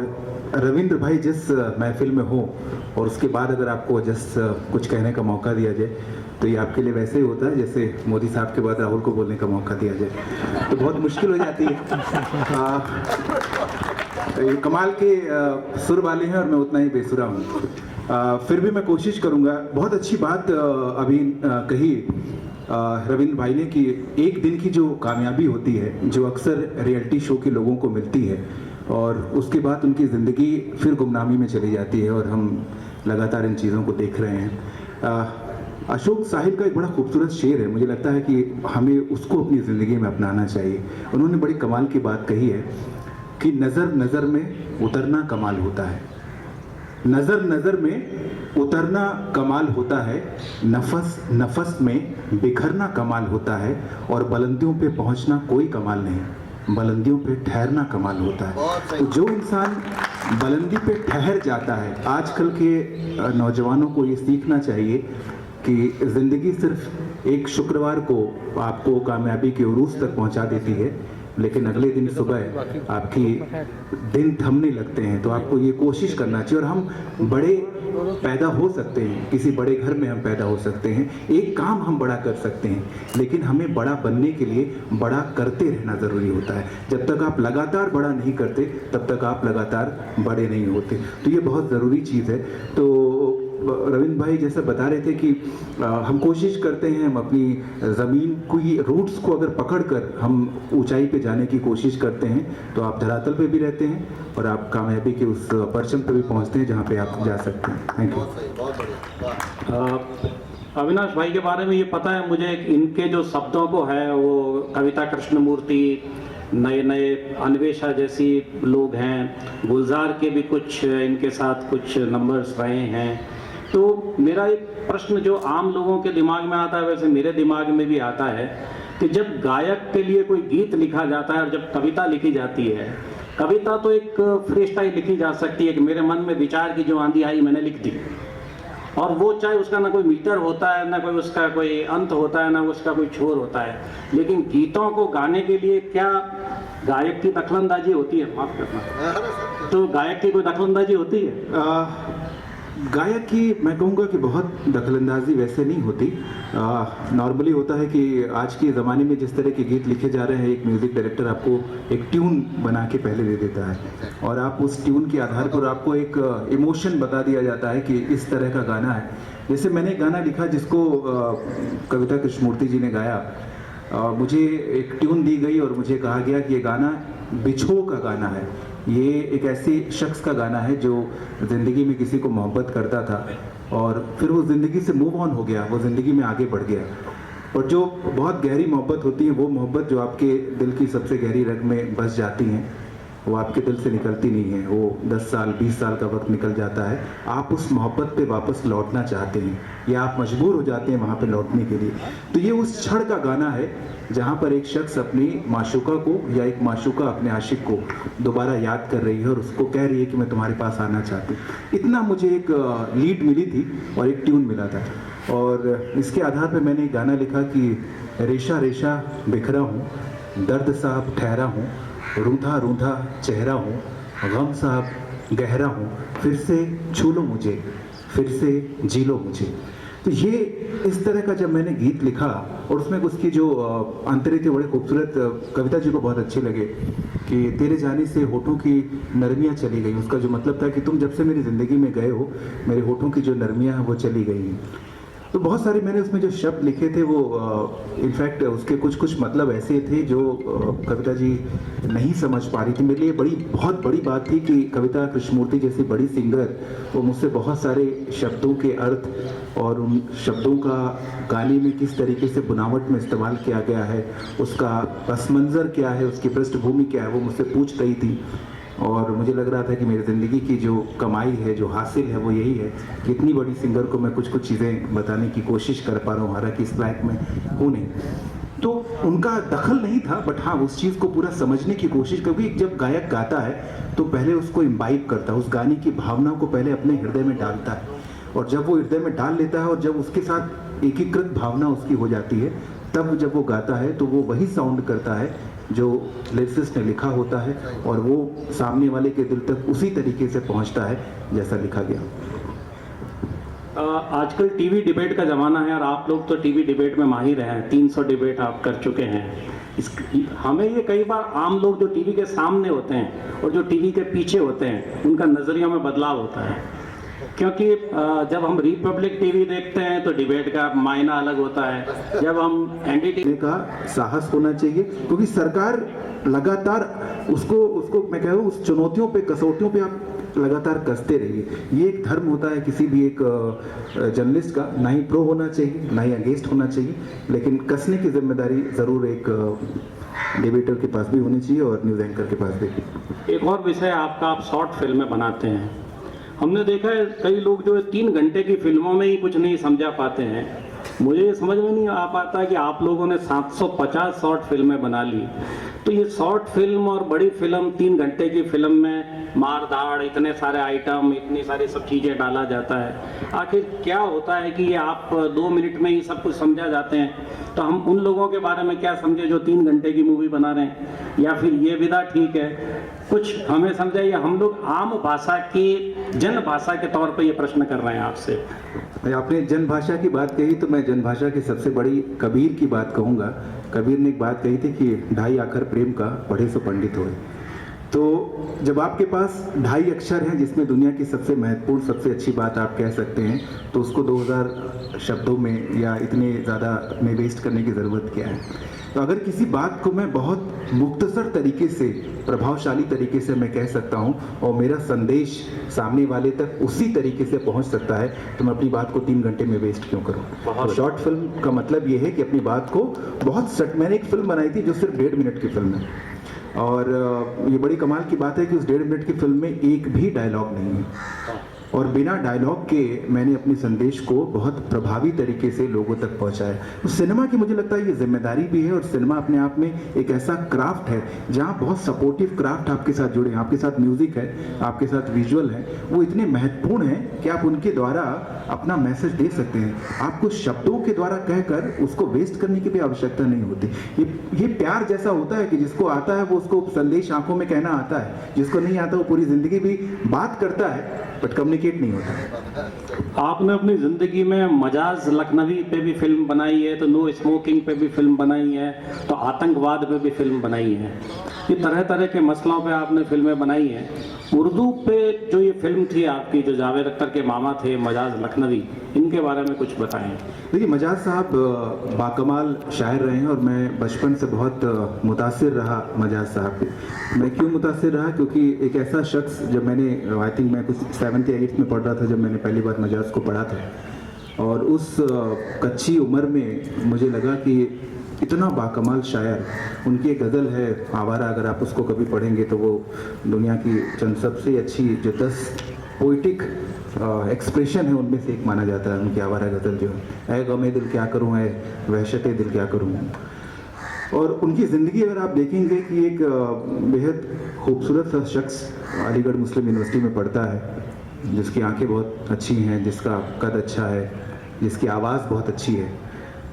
रविंद्र भाई जिस महफिल में हो और उसके बाद अगर आपको जस्ट कुछ कहने का मौका दिया जाए तो ये आपके लिए वैसे ही होता है जैसे मोदी साहब के बाद राहुल को बोलने का मौका दिया जाए, तो बहुत मुश्किल हो जाती है। ये कमाल के सुर वाले हैं और मैं उतना ही बेसुरा हूँ। फिर भी मैं कोशिश करूँगा। बहुत अच्छी बात अभी कही रविंद्र भाई ने कि एक दिन की जो कामयाबी होती है जो अक्सर रियलिटी शो के लोगों को मिलती है और उसके बाद उनकी ज़िंदगी फिर गुमनामी में चली जाती है और हम लगातार इन चीज़ों को देख रहे हैं। अशोक साहिब का एक बड़ा खूबसूरत शेर है, मुझे लगता है कि हमें उसको अपनी ज़िंदगी में अपनाना चाहिए। उन्होंने बड़ी कमाल की बात कही है कि नज़र नज़र में उतरना कमाल होता है, नज़र नज़र में उतरना कमाल होता है, नफस नफस में बिखरना कमाल होता है और बुलंदियों पे पहुंचना कोई कमाल नहीं, बुलंदियों पे ठहरना कमाल होता है। तो जो इंसान बुलंदी पे ठहर जाता है, आजकल के नौजवानों को ये सीखना चाहिए कि ज़िंदगी सिर्फ एक शुक्रवार को आपको कामयाबी के उरूज तक पहुंचा देती है, लेकिन अगले दिन सुबह आपकी दिन थमने लगते हैं। तो आपको ये कोशिश करना चाहिए। और हम बड़े पैदा हो सकते हैं, किसी बड़े घर में हम पैदा हो सकते हैं, एक काम हम बड़ा कर सकते हैं, लेकिन हमें बड़ा बनने के लिए बड़ा करते रहना ज़रूरी होता है। जब तक आप लगातार बड़ा नहीं करते तब तक आप लगातार बड़े नहीं होते। तो ये बहुत ज़रूरी चीज़ है। तो रविंद्र भाई जैसा बता रहे थे कि हम कोशिश करते हैं, हम अपनी ज़मीन की रूट्स को अगर पकड़कर हम ऊंचाई पे जाने की कोशिश करते हैं तो आप धरातल पे भी रहते हैं और आप कामयाबी के उस परचम पे भी पहुंचते हैं जहां पे आप जा सकते हैं। Thank you. अविनाश भाई के बारे में ये पता है मुझे, इनके जो शब्दों को है वो कविता कृष्णमूर्ति, नए नए अन्वेषा जैसी लोग हैं, गुलजार के भी कुछ इनके साथ कुछ नंबर्स रहे हैं। तो मेरा एक प्रश्न जो आम लोगों के दिमाग में आता है वैसे मेरे दिमाग में भी आता है कि जब गायक के लिए कोई गीत लिखा जाता है और जब कविता लिखी जाती है, कविता तो एक फ्री स्टाइल लिखी जा सकती है कि मेरे मन में विचार की जो आंधी आई मैंने लिख दी, और वो चाहे उसका ना कोई मीटर होता है, ना कोई उसका कोई अंत होता है, ना उसका कोई छोर होता है। लेकिन गीतों को गाने के लिए क्या गायक की दखलंदाजी होती है? माफ करना, तो गायक की कोई दखलंदाजी होती है? गायक की मैं कहूँगा कि बहुत दखलंदाजी वैसे नहीं होती। नॉर्मली होता है कि आज के ज़माने में जिस तरह के गीत लिखे जा रहे हैं, एक म्यूज़िक डायरेक्टर आपको एक ट्यून बना के पहले दे देता है और आप उस ट्यून के आधार पर आपको एक इमोशन बता दिया जाता है कि इस तरह का गाना है। जैसे मैंने एक गाना लिखा जिसको कविता कृष्णमूर्ति जी ने गाया। मुझे एक ट्यून दी गई और मुझे कहा गया कि ये गाना बिछो का गाना है। ये एक ऐसे शख्स का गाना है जो ज़िंदगी में किसी को मोहब्बत करता था और फिर वो ज़िंदगी से मूव ऑन हो गया, वो ज़िंदगी में आगे बढ़ गया। और जो बहुत गहरी मोहब्बत होती है, वो मोहब्बत जो आपके दिल की सबसे गहरी रग में बस जाती हैं, वो आपके दिल से निकलती नहीं है। वो 10 साल 20 साल का वक्त निकल जाता है, आप उस मोहब्बत पे वापस लौटना चाहते हैं या आप मजबूर हो जाते हैं वहाँ पे लौटने के लिए। तो ये उस क्षण का गाना है जहाँ पर एक शख्स अपनी माशूका को या एक माशूका अपने आशिक को दोबारा याद कर रही है और उसको कह रही है कि मैं तुम्हारे पास आना चाहती हूँ। इतना मुझे एक लीड मिली थी और एक ट्यून मिला था, और इसके आधार पर मैंने एक गाना लिखा कि रेशा रेशा बिखरा हूँ, दर्द साहब ठहरा हूँ, रूंधा रूंधा चेहरा हूँ, गम साहब गहरा हूँ, फिर से छू लो मुझे, फिर से जी लो मुझे। तो ये इस तरह का जब मैंने गीत लिखा और उसमें उसकी जो अंतरे थे बड़े खूबसूरत, कविता जी को बहुत अच्छे लगे कि तेरे जाने से होठों की नरमियाँ चली गई। उसका जो मतलब था कि तुम जब से मेरी ज़िंदगी में गए हो, मेरे होठों की जो नरमियाँ हैं वो चली गई हैं। तो बहुत सारे मैंने उसमें जो शब्द लिखे थे वो इनफैक्ट उसके कुछ मतलब ऐसे थे जो कविता जी नहीं समझ पा रही थी। मेरे लिए बहुत बड़ी बात थी कि कविता कृष्णमूर्ति जैसी बड़ी सिंगर वो मुझसे बहुत सारे शब्दों के अर्थ और उन शब्दों का गाने में किस तरीके से बुनावट में इस्तेमाल किया गया है, उसका पस मंज़र क्या है, उसकी पृष्ठभूमि क्या है, वो मुझसे पूछ रही थी। और मुझे लग रहा था कि मेरी ज़िंदगी की जो कमाई है, जो हासिल है, वो यही है कि इतनी बड़ी सिंगर को मैं कुछ चीज़ें बताने की कोशिश कर पा रहा हूँ, हालांकि इस लायक में हूँ नहीं। तो उनका दखल नहीं था, बट हाँ उस चीज़ को पूरा समझने की कोशिश, क्योंकि जब गायक गाता है तो पहले उसको इम्बाइब करता है, उस गाने की भावना को पहले अपने हृदय में डालता है, और जब वो हृदय में डाल लेता है और जब उसके साथ एकीकृत भावना उसकी हो जाती है, तब जब वो गाता है तो वो वही साउंड करता है जो लिरिसिस्ट ने लिखा होता है, और वो सामने वाले के दिल तक उसी तरीके से पहुंचता है जैसा लिखा गया। आजकल टीवी डिबेट का ज़माना है और आप लोग तो टीवी डिबेट में माहिर हैं, 300 डिबेट आप कर चुके हैं। हमें ये कई बार आम लोग जो टीवी के सामने होते हैं और जो टीवी के पीछे होते हैं, उनका नज़रिया में बदलाव होता है, क्योंकि जब हम रिपब्लिक टीवी देखते हैं तो डिबेट का मायना अलग होता है। जब हम एनडीटीवी का साहस होना चाहिए, क्योंकि सरकार लगातार उसको मैं कह रहा हूँ उस चुनौतियों पे, कसौटियों पे आप लगातार कसते रहिए। ये एक धर्म होता है किसी भी एक जर्नलिस्ट का, ना ही प्रो होना चाहिए ना ही अगेंस्ट होना चाहिए, लेकिन कसने की जिम्मेदारी ज़रूर एक डिबेटर के पास भी होनी चाहिए और न्यूज़ एंकर के पास भी। एक और विषय आपका, आप शॉर्ट फिल्में बनाते हैं। हमने देखा है कई लोग जो 3 घंटे की फिल्मों में ही कुछ नहीं समझा पाते हैं। मुझे ये समझ में नहीं आ पाता कि आप लोगों ने 750 शॉर्ट फिल्में बना ली, तो ये शॉर्ट फिल्म और बड़ी फिल्म, 3 घंटे की फिल्म में मार धाड़, इतने सारे आइटम, इतनी सारी सब चीज़ें डाला जाता है। आखिर क्या होता है कि ये आप 2 मिनट में ही सब कुछ समझा जाते हैं? तो हम उन लोगों के बारे में क्या समझे जो 3 घंटे की मूवी बना रहे हैं, या फिर ये विधा ठीक है? कुछ हमें समझाइए। हम लोग आम भाषा की, जन भाषा के तौर पर ये प्रश्न कर रहे हैं आपसे। आपने जन भाषा की बात कही तो मैं जन भाषा की सबसे बड़ी कबीर की बात कहूँगा। कबीर ने एक बात कही थी कि 2.5 अक्षर प्रेम का पढ़े सो पंडित होए। तो जब आपके पास 2.5 अक्षर हैं जिसमें दुनिया की सबसे महत्वपूर्ण, सबसे अच्छी बात आप कह सकते हैं, तो उसको 2000 शब्दों में या इतने ज़्यादा में वेस्ट करने की ज़रूरत क्या है? तो अगर किसी बात को मैं बहुत मुख्तसर तरीके से, प्रभावशाली तरीके से मैं कह सकता हूँ और मेरा संदेश सामने वाले तक उसी तरीके से पहुँच सकता है, तो मैं अपनी बात को 3 घंटे में वेस्ट क्यों करूँ? तो शॉर्ट फिल्म का मतलब ये है कि अपनी बात को बहुत मैंने एक फिल्म बनाई थी जो सिर्फ 1.5 मिनट की फिल्म है, और ये बड़ी कमाल की बात है कि उस 1.5 मिनट की फिल्म में एक भी डायलॉग नहीं है। और बिना डायलॉग के मैंने अपने संदेश को बहुत प्रभावी तरीके से लोगों तक पहुंचाया। तो सिनेमा की मुझे लगता है ये जिम्मेदारी भी है, और सिनेमा अपने आप में एक ऐसा क्राफ्ट है जहां बहुत सपोर्टिव क्राफ्ट आपके साथ जुड़े हैं, आपके साथ म्यूजिक है, आपके साथ विजुअल है, वो इतने महत्वपूर्ण हैं कि आप उनके द्वारा अपना मैसेज दे सकते हैं। आपको शब्दों के द्वारा कहकर उसको वेस्ट करने की भी आवश्यकता नहीं होती। ये प्यार जैसा होता है कि जिसको आता है वो उसको संदेश आंखों में कहना आता है, जिसको नहीं आता वो पूरी जिंदगी भी बात करता है बट कम्युनिकेट नहीं होता। आपने अपनी ज़िंदगी में मजाज लखनवी पे भी फिल्म बनाई है, तो नो स्मोकिंग पे भी फिल्म बनाई है, तो आतंकवाद पे भी फिल्म बनाई है। ये तरह तरह के मसलों पे आपने फिल्में बनाई हैं। उर्दू पे जो ये फिल्म थी आपकी, जो जावेद अख्तर के मामा थे मजाज लखनवी, इनके बारे में कुछ बताएं। देखिए, मजाज साहब बाकमाल शायर रहे हैं और मैं बचपन से बहुत मुतासिर रहा मजाज साहब पे। मैं क्यों मुतासिर रहा? क्योंकि एक ऐसा शख्स, जब मैंने आई थिंक मैं कुछ 7th या 8th में पढ़ रहा था जब मैंने पहली बार मजाज को पढ़ा था, और उस कच्ची उम्र में मुझे लगा कि इतना बाकमाल शायर, उनकी एक गज़ल है आवारा, अगर आप उसको कभी पढ़ेंगे तो वो दुनिया की चंद सबसे अच्छी जो 10 पोइटिक एक्सप्रेशन है उनमें से एक माना जाता है उनकी आवारा गज़ल जो है, ऐ गमे दिल क्या करूँ, ऐ वहशते दिल क्या करूँ। और उनकी ज़िंदगी अगर आप देखेंगे कि एक बेहद खूबसूरत सा शख्स अलीगढ़ मुस्लिम यूनिवर्सिटी में पढ़ता है, जिसकी आंखें बहुत अच्छी हैं, जिसका कद अच्छा है, जिसकी आवाज़ बहुत अच्छी है,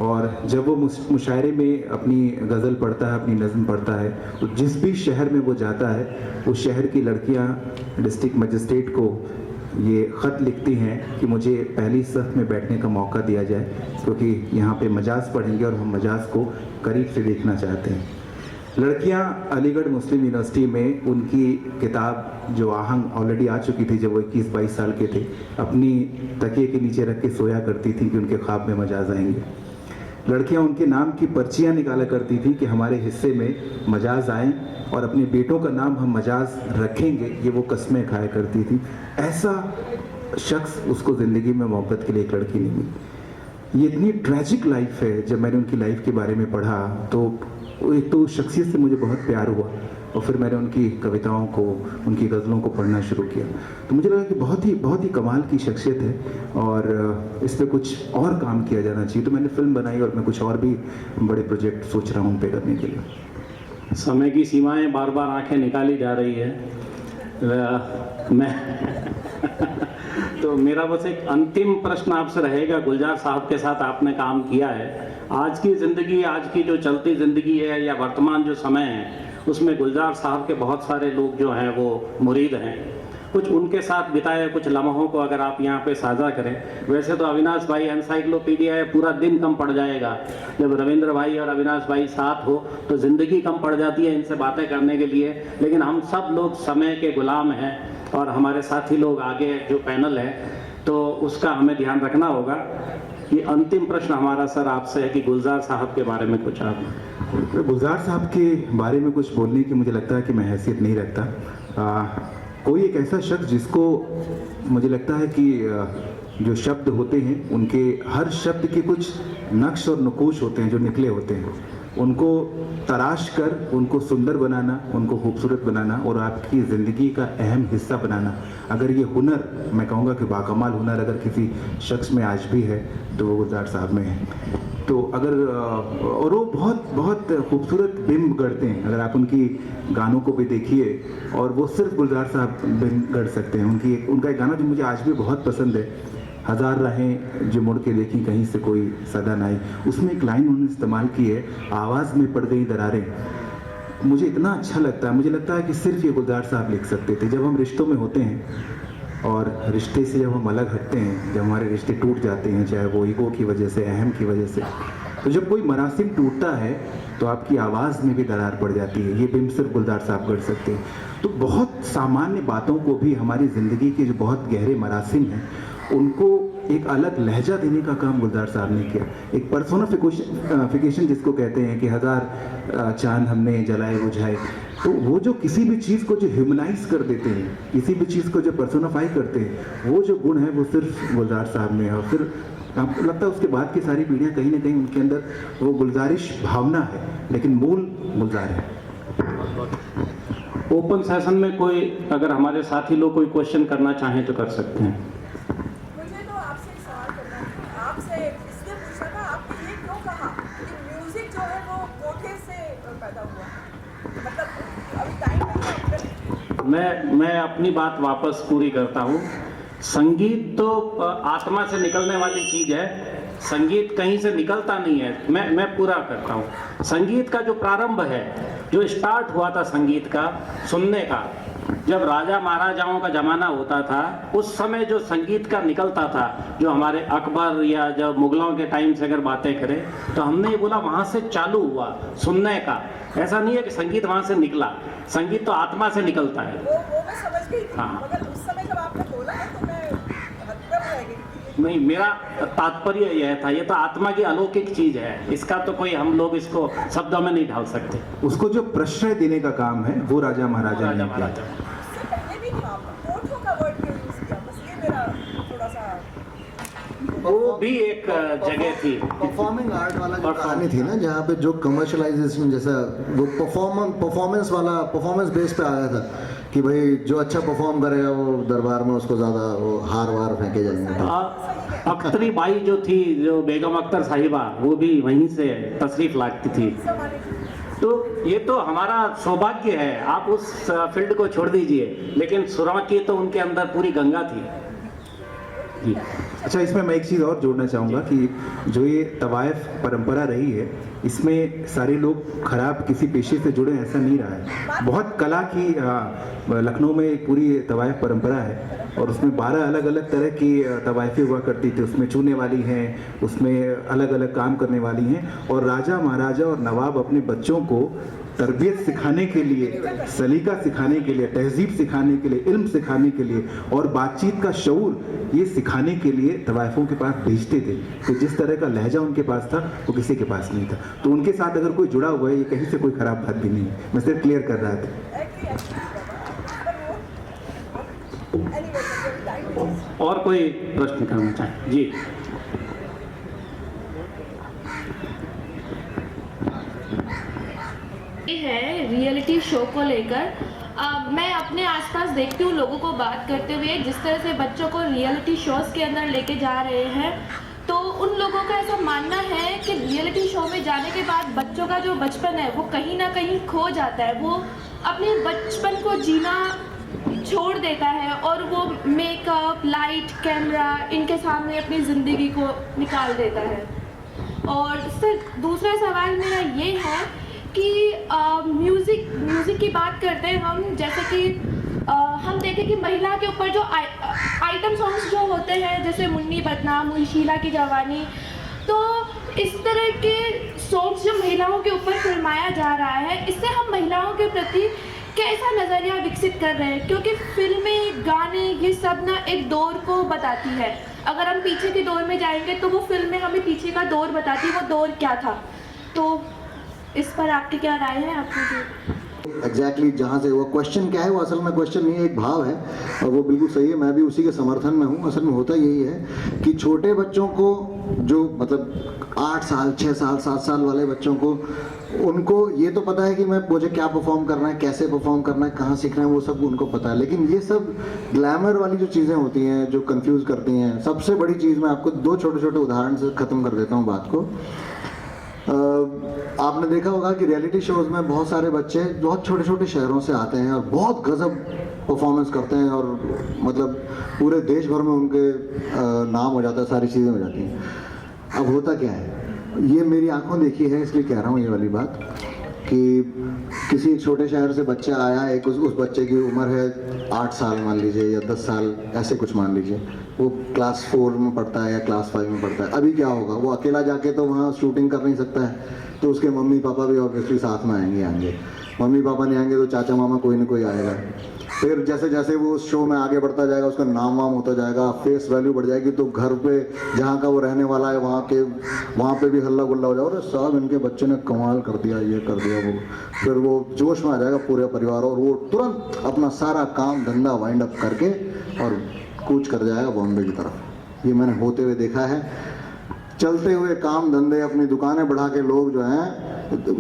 और जब वो मुशायरे में अपनी गज़ल पढ़ता है, अपनी नज़्म पढ़ता है, तो जिस भी शहर में वो जाता है उस शहर की लड़कियां डिस्ट्रिक्ट मजिस्ट्रेट को ये ख़त लिखती हैं कि मुझे पहली सफ़ में बैठने का मौका दिया जाए, क्योंकि यहाँ पे मजाज पढ़ेंगे और हम मजाज को करीब से देखना चाहते हैं। लड़कियां अलीगढ़ मुस्लिम यूनिवर्सिटी में उनकी किताब जो आहंग ऑलरेडी आ चुकी थी जब वो 21-22 साल के थे, अपनी तकिए के नीचे रख के सोया करती थी कि उनके ख्वाब में मजाज आएंगे। लड़कियां उनके नाम की पर्चियां निकाला करती थी कि हमारे हिस्से में मजाज आएँ और अपने बेटों का नाम हम मजाज रखेंगे, ये वो कस्में खाया करती थी। ऐसा शख्स, उसको ज़िंदगी में मोहब्बत के लिए एक लड़की नहीं मिली। ये इतनी ट्रैजिक लाइफ है। जब मैंने उनकी लाइफ के बारे में पढ़ा तो एक तो शख्सियत से मुझे बहुत प्यार हुआ, और फिर मैंने उनकी कविताओं को, उनकी गज़लों को पढ़ना शुरू किया, तो मुझे लगा कि बहुत ही कमाल की शख्सियत है और इस पर कुछ और काम किया जाना चाहिए। तो मैंने फिल्म बनाई और मैं कुछ और भी बड़े प्रोजेक्ट सोच रहा हूँ पे करने के लिए। समय की सीमाएं बार बार आंखें निकाली जा रही है। मैं तो मेरा बस एक अंतिम प्रश्न आपसे रहेगा। गुलजार साहब के साथ आपने काम किया है, आज की ज़िंदगी, आज की जो चलती ज़िंदगी है या वर्तमान जो समय है, उसमें गुलजार साहब के बहुत सारे लोग जो हैं वो मुरीद हैं। कुछ उनके साथ बिताए कुछ लम्हों को अगर आप यहाँ पे साझा करें। वैसे तो अविनाश भाई एनसाइक्लोपीडिया है, पूरा दिन कम पड़ जाएगा। जब रविंद्र भाई और अविनाश भाई साथ हो तो ज़िंदगी कम पड़ जाती है इनसे बातें करने के लिए, लेकिन हम सब लोग समय के गुलाम हैं और हमारे साथी लोग आगे जो पैनल है तो उसका हमें ध्यान रखना होगा। ये अंतिम प्रश्न हमारा सर आपसे है कि गुलजार साहब के बारे में कुछ आप। गुलजार साहब के बारे में कुछ बोलने की मुझे लगता है कि मैं हैसियत नहीं रखता। कोई एक ऐसा शख्स जिसको मुझे लगता है कि जो शब्द होते हैं उनके हर शब्द के कुछ नक्श और नकूश होते हैं जो निकले होते हैं, उनको तराश कर उनको सुंदर बनाना, उनको खूबसूरत बनाना और आपकी ज़िंदगी का अहम हिस्सा बनाना, अगर ये हुनर, मैं कहूँगा कि बाकमाल हुनर अगर किसी शख्स में आज भी है तो वो गुलजार साहब में है। तो अगर और वो बहुत खूबसूरत बिंब गढ़ते हैं। अगर आप उनकी गानों को भी देखिए और वो सिर्फ गुलजार साहब बिंब गढ़ सकते हैं। उनका एक गाना जो मुझे आज भी बहुत पसंद है, हज़ार राहें जो मुड़ के देखी कहीं से कोई सदा ना आई, उसमें एक लाइन उन्होंने इस्तेमाल की है, आवाज़ में पड़ गई दरारें। मुझे इतना अच्छा लगता है, मुझे लगता है कि सिर्फ ये गुलजार साहब लिख सकते थे। जब हम रिश्तों में होते हैं और रिश्ते से जब हम अलग हटते हैं, जब हमारे रिश्ते टूट जाते हैं, चाहे वो ईगो की वजह से, अहम की वजह से, तो जब कोई मरासिम टूटता है तो आपकी आवाज़ में भी दरार पड़ जाती है। ये बिंब सिर्फ गुलजार साहब कर सकते हैं। तो बहुत सामान्य बातों को भी हमारी ज़िंदगी के जो बहुत गहरे मरासिम हैं उनको एक अलग लहजा देने का काम गुलजार साहब ने किया। एक पर्सोनिफिकेशन जिसको कहते हैं कि 1000 चांद हमने जलाए बुझाए, तो वो जो किसी भी चीज़ को जो ह्यूमनाइज कर देते हैं, किसी भी चीज़ को जो पर्सोनिफाई करते हैं, वो जो गुण है वो सिर्फ गुलजार साहब में है। और फिर आपको लगता है उसके बाद की सारी पीढ़ियाँ कहीं ना कहीं उनके अंदर वो गुलजारिश भावना है, लेकिन मूल गुलजार है। ओपन सेशन में कोई अगर हमारे साथी लोग कोई क्वेश्चन करना चाहें तो कर सकते हैं। मुझे तो आपसे एक सवाल करना था। आपसे इसलिए पूछा था, आपने ये क्यों कहा कि म्यूजिक जो है वो कोठे से पैदा हुआ? मतलब अभी टाइम नहीं है। मैं अपनी बात वापस पूरी करता हूँ। संगीत तो आत्मा से निकलने वाली चीज है, संगीत कहीं से निकलता नहीं है। मैं पूरा करता हूँ। संगीत का जो प्रारंभ है, जो स्टार्ट हुआ था संगीत का सुनने का, जब राजा महाराजाओं का जमाना होता था, उस समय जो संगीत का निकलता था, जो हमारे अकबर या जब मुगलों के टाइम से अगर बातें करें तो हमने ये बोला वहाँ से चालू हुआ सुनने का। ऐसा नहीं है कि संगीत वहाँ से निकला, संगीत तो आत्मा से निकलता है। वो मैं समझ गई थी, हाँ। मगर उस समय जब आपने बोला है तो मैं हतप्रभ रह गई थी। नहीं, मेरा तात्पर्य यह था, ये तो आत्मा की अलौकिक चीज है, इसका तो कोई हम लोग इसको शब्दों में नहीं ढाल सकते। उसको जो प्रश्रय देने का काम है वो राजा महाराजा ने किया। उससे पहले भी था, कोठों का वर्ड क्यों यूज किया? बस ये मेरा थोड़ा सा। वो भी एक जगह थी। परफॉर्मिंग आर्ट वाला जो कहानी थी ना, जहाँ पे जो कमर्शलाइजेशन जैसा वो परफॉर्मेंस बेस पे आया था कि भाई जो अच्छा परफॉर्म करेगा वो दरबार में उसको ज़्यादा वो हार वार फेंके जाएंगे। अख्तरी बाई जो थी, जो बेगम अख्तर साहिबा, वो भी वहीं से तशरीफ लाती थी। तो ये तो हमारा सौभाग्य है, आप उस फील्ड को छोड़ दीजिए, लेकिन सुरों की तो उनके अंदर पूरी गंगा थी जी। अच्छा, इसमें मैं एक चीज़ और जोड़ना चाहूँगा कि जो ये तवायफ परंपरा रही है, इसमें सारे लोग खराब किसी पेशे से जुड़े ऐसा नहीं रहा है। बहुत कला की लखनऊ में एक पूरी तवायफ परंपरा है और उसमें 12 अलग अलग तरह की तवायफें हुआ करती थी। उसमें छूने वाली हैं, उसमें अलग अलग काम करने वाली हैं, और राजा महाराजा और नवाब अपने बच्चों को तरबियत सिखाने के लिए, सलीका सिखाने के लिए, तहजीब सिखाने के लिए, इल्म सिखाने के लिए और बातचीत का शऊर ये सिखाने के लिए तवायफों के पास भेजते थे। तो जिस तरह का लहजा उनके पास था वो किसी के पास नहीं था। तो उनके साथ अगर कोई जुड़ा हुआ है, ये कहीं से कोई खराब बात भी नहीं है। मैं सिर्फ क्लियर कर रहा था। और कोई प्रश्न करना चाहें जी? है रियलिटी शो को लेकर। मैं अपने आसपास देखती हूँ लोगों को बात करते हुए, जिस तरह से बच्चों को रियलिटी शोज़ के अंदर लेके जा रहे हैं, तो उन लोगों का ऐसा मानना है कि रियलिटी शो में जाने के बाद बच्चों का जो बचपन है वो कहीं ना कहीं खो जाता है। वो अपने बचपन को जीना छोड़ देता है और वो मेकअप, लाइट, कैमरा इनके सामने अपनी ज़िंदगी को निकाल देता है। और इससे दूसरा सवाल मेरा ये है कि म्यूज़िक की बात करते हैं हम, जैसे कि हम देखें कि महिला के ऊपर जो आइटम सॉन्ग्स जो होते हैं, जैसे मुन्नी बदनाम हुई, शीला की जवानी, तो इस तरह के सॉन्ग्स जो महिलाओं के ऊपर फिल्माया जा रहा है, इससे हम महिलाओं के प्रति कैसा नज़रिया विकसित कर रहे हैं? क्योंकि फिल्में, गाने, ये सब ना एक दौर को बताती है। अगर हम पीछे के दौर में जाएंगे तो वो फिल्में हमें पीछे का दौर बताती है, वो दौर क्या था। तो इस पर आपकी क्या राय है? आपको एग्जैक्टली जहाँ से वो क्वेश्चन क्या है, वो असल में क्वेश्चन नहीं है, एक भाव है और वो बिल्कुल सही है। मैं भी उसी के समर्थन में हूँ। असल में होता यही है कि छोटे बच्चों को, जो मतलब 8 साल, 6 साल, 7 साल वाले बच्चों को, उनको ये तो पता है कि मुझे क्या परफॉर्म करना है, कैसे परफॉर्म करना है, कहाँ सीखना है, वो सब उनको पता है। लेकिन ये सब ग्लैमर वाली जो चीज़ें होती हैं जो कंफ्यूज करती हैं, सबसे बड़ी चीज़ मैं आपको 2 छोटे छोटे उदाहरण से ख़त्म कर देता हूँ बात को। आपने देखा होगा कि रियलिटी शोज में बहुत सारे बच्चे बहुत छोटे छोटे शहरों से आते हैं और बहुत गजब परफॉर्मेंस करते हैं और मतलब पूरे देश भर में उनके नाम हो जाता है, सारी चीज़ें हो जाती हैं। अब होता क्या है, ये मेरी आंखों देखी है इसलिए कह रहा हूँ ये वाली बात, कि किसी एक छोटे शहर से बच्चा आया, एक उस बच्चे की उम्र है 8 साल मान लीजिए या 10 साल, ऐसे कुछ मान लीजिए। वो क्लास 4 में पढ़ता है या क्लास 5 में पढ़ता है। अभी क्या होगा, वो अकेला जाके तो वहाँ शूटिंग कर नहीं सकता है, तो उसके मम्मी पापा भी ऑब्वियसली साथ में आएंगे। मम्मी पापा नहीं आएंगे तो चाचा मामा कोई ना कोई आएगा। फिर जैसे जैसे वो उस शो में आगे बढ़ता जाएगा, उसका नाम वाम होता जाएगा, फेस वैल्यू बढ़ जाएगी, तो घर पे जहाँ का वो रहने वाला है वहाँ पे भी हल्ला गुल्ला हो जाएगा, अरे साहब इनके बच्चे ने कमाल कर दिया, ये कर दिया वो। फिर वो जोश में आ जाएगा पूरे परिवार और वो तुरंत अपना सारा काम धंधा वाइंड अप करके और कूच कर जाएगा बॉम्बे की तरफ। ये मैंने होते हुए देखा है। चलते हुए काम धंधे अपनी दुकानें बढ़ा के लोग जो हैं,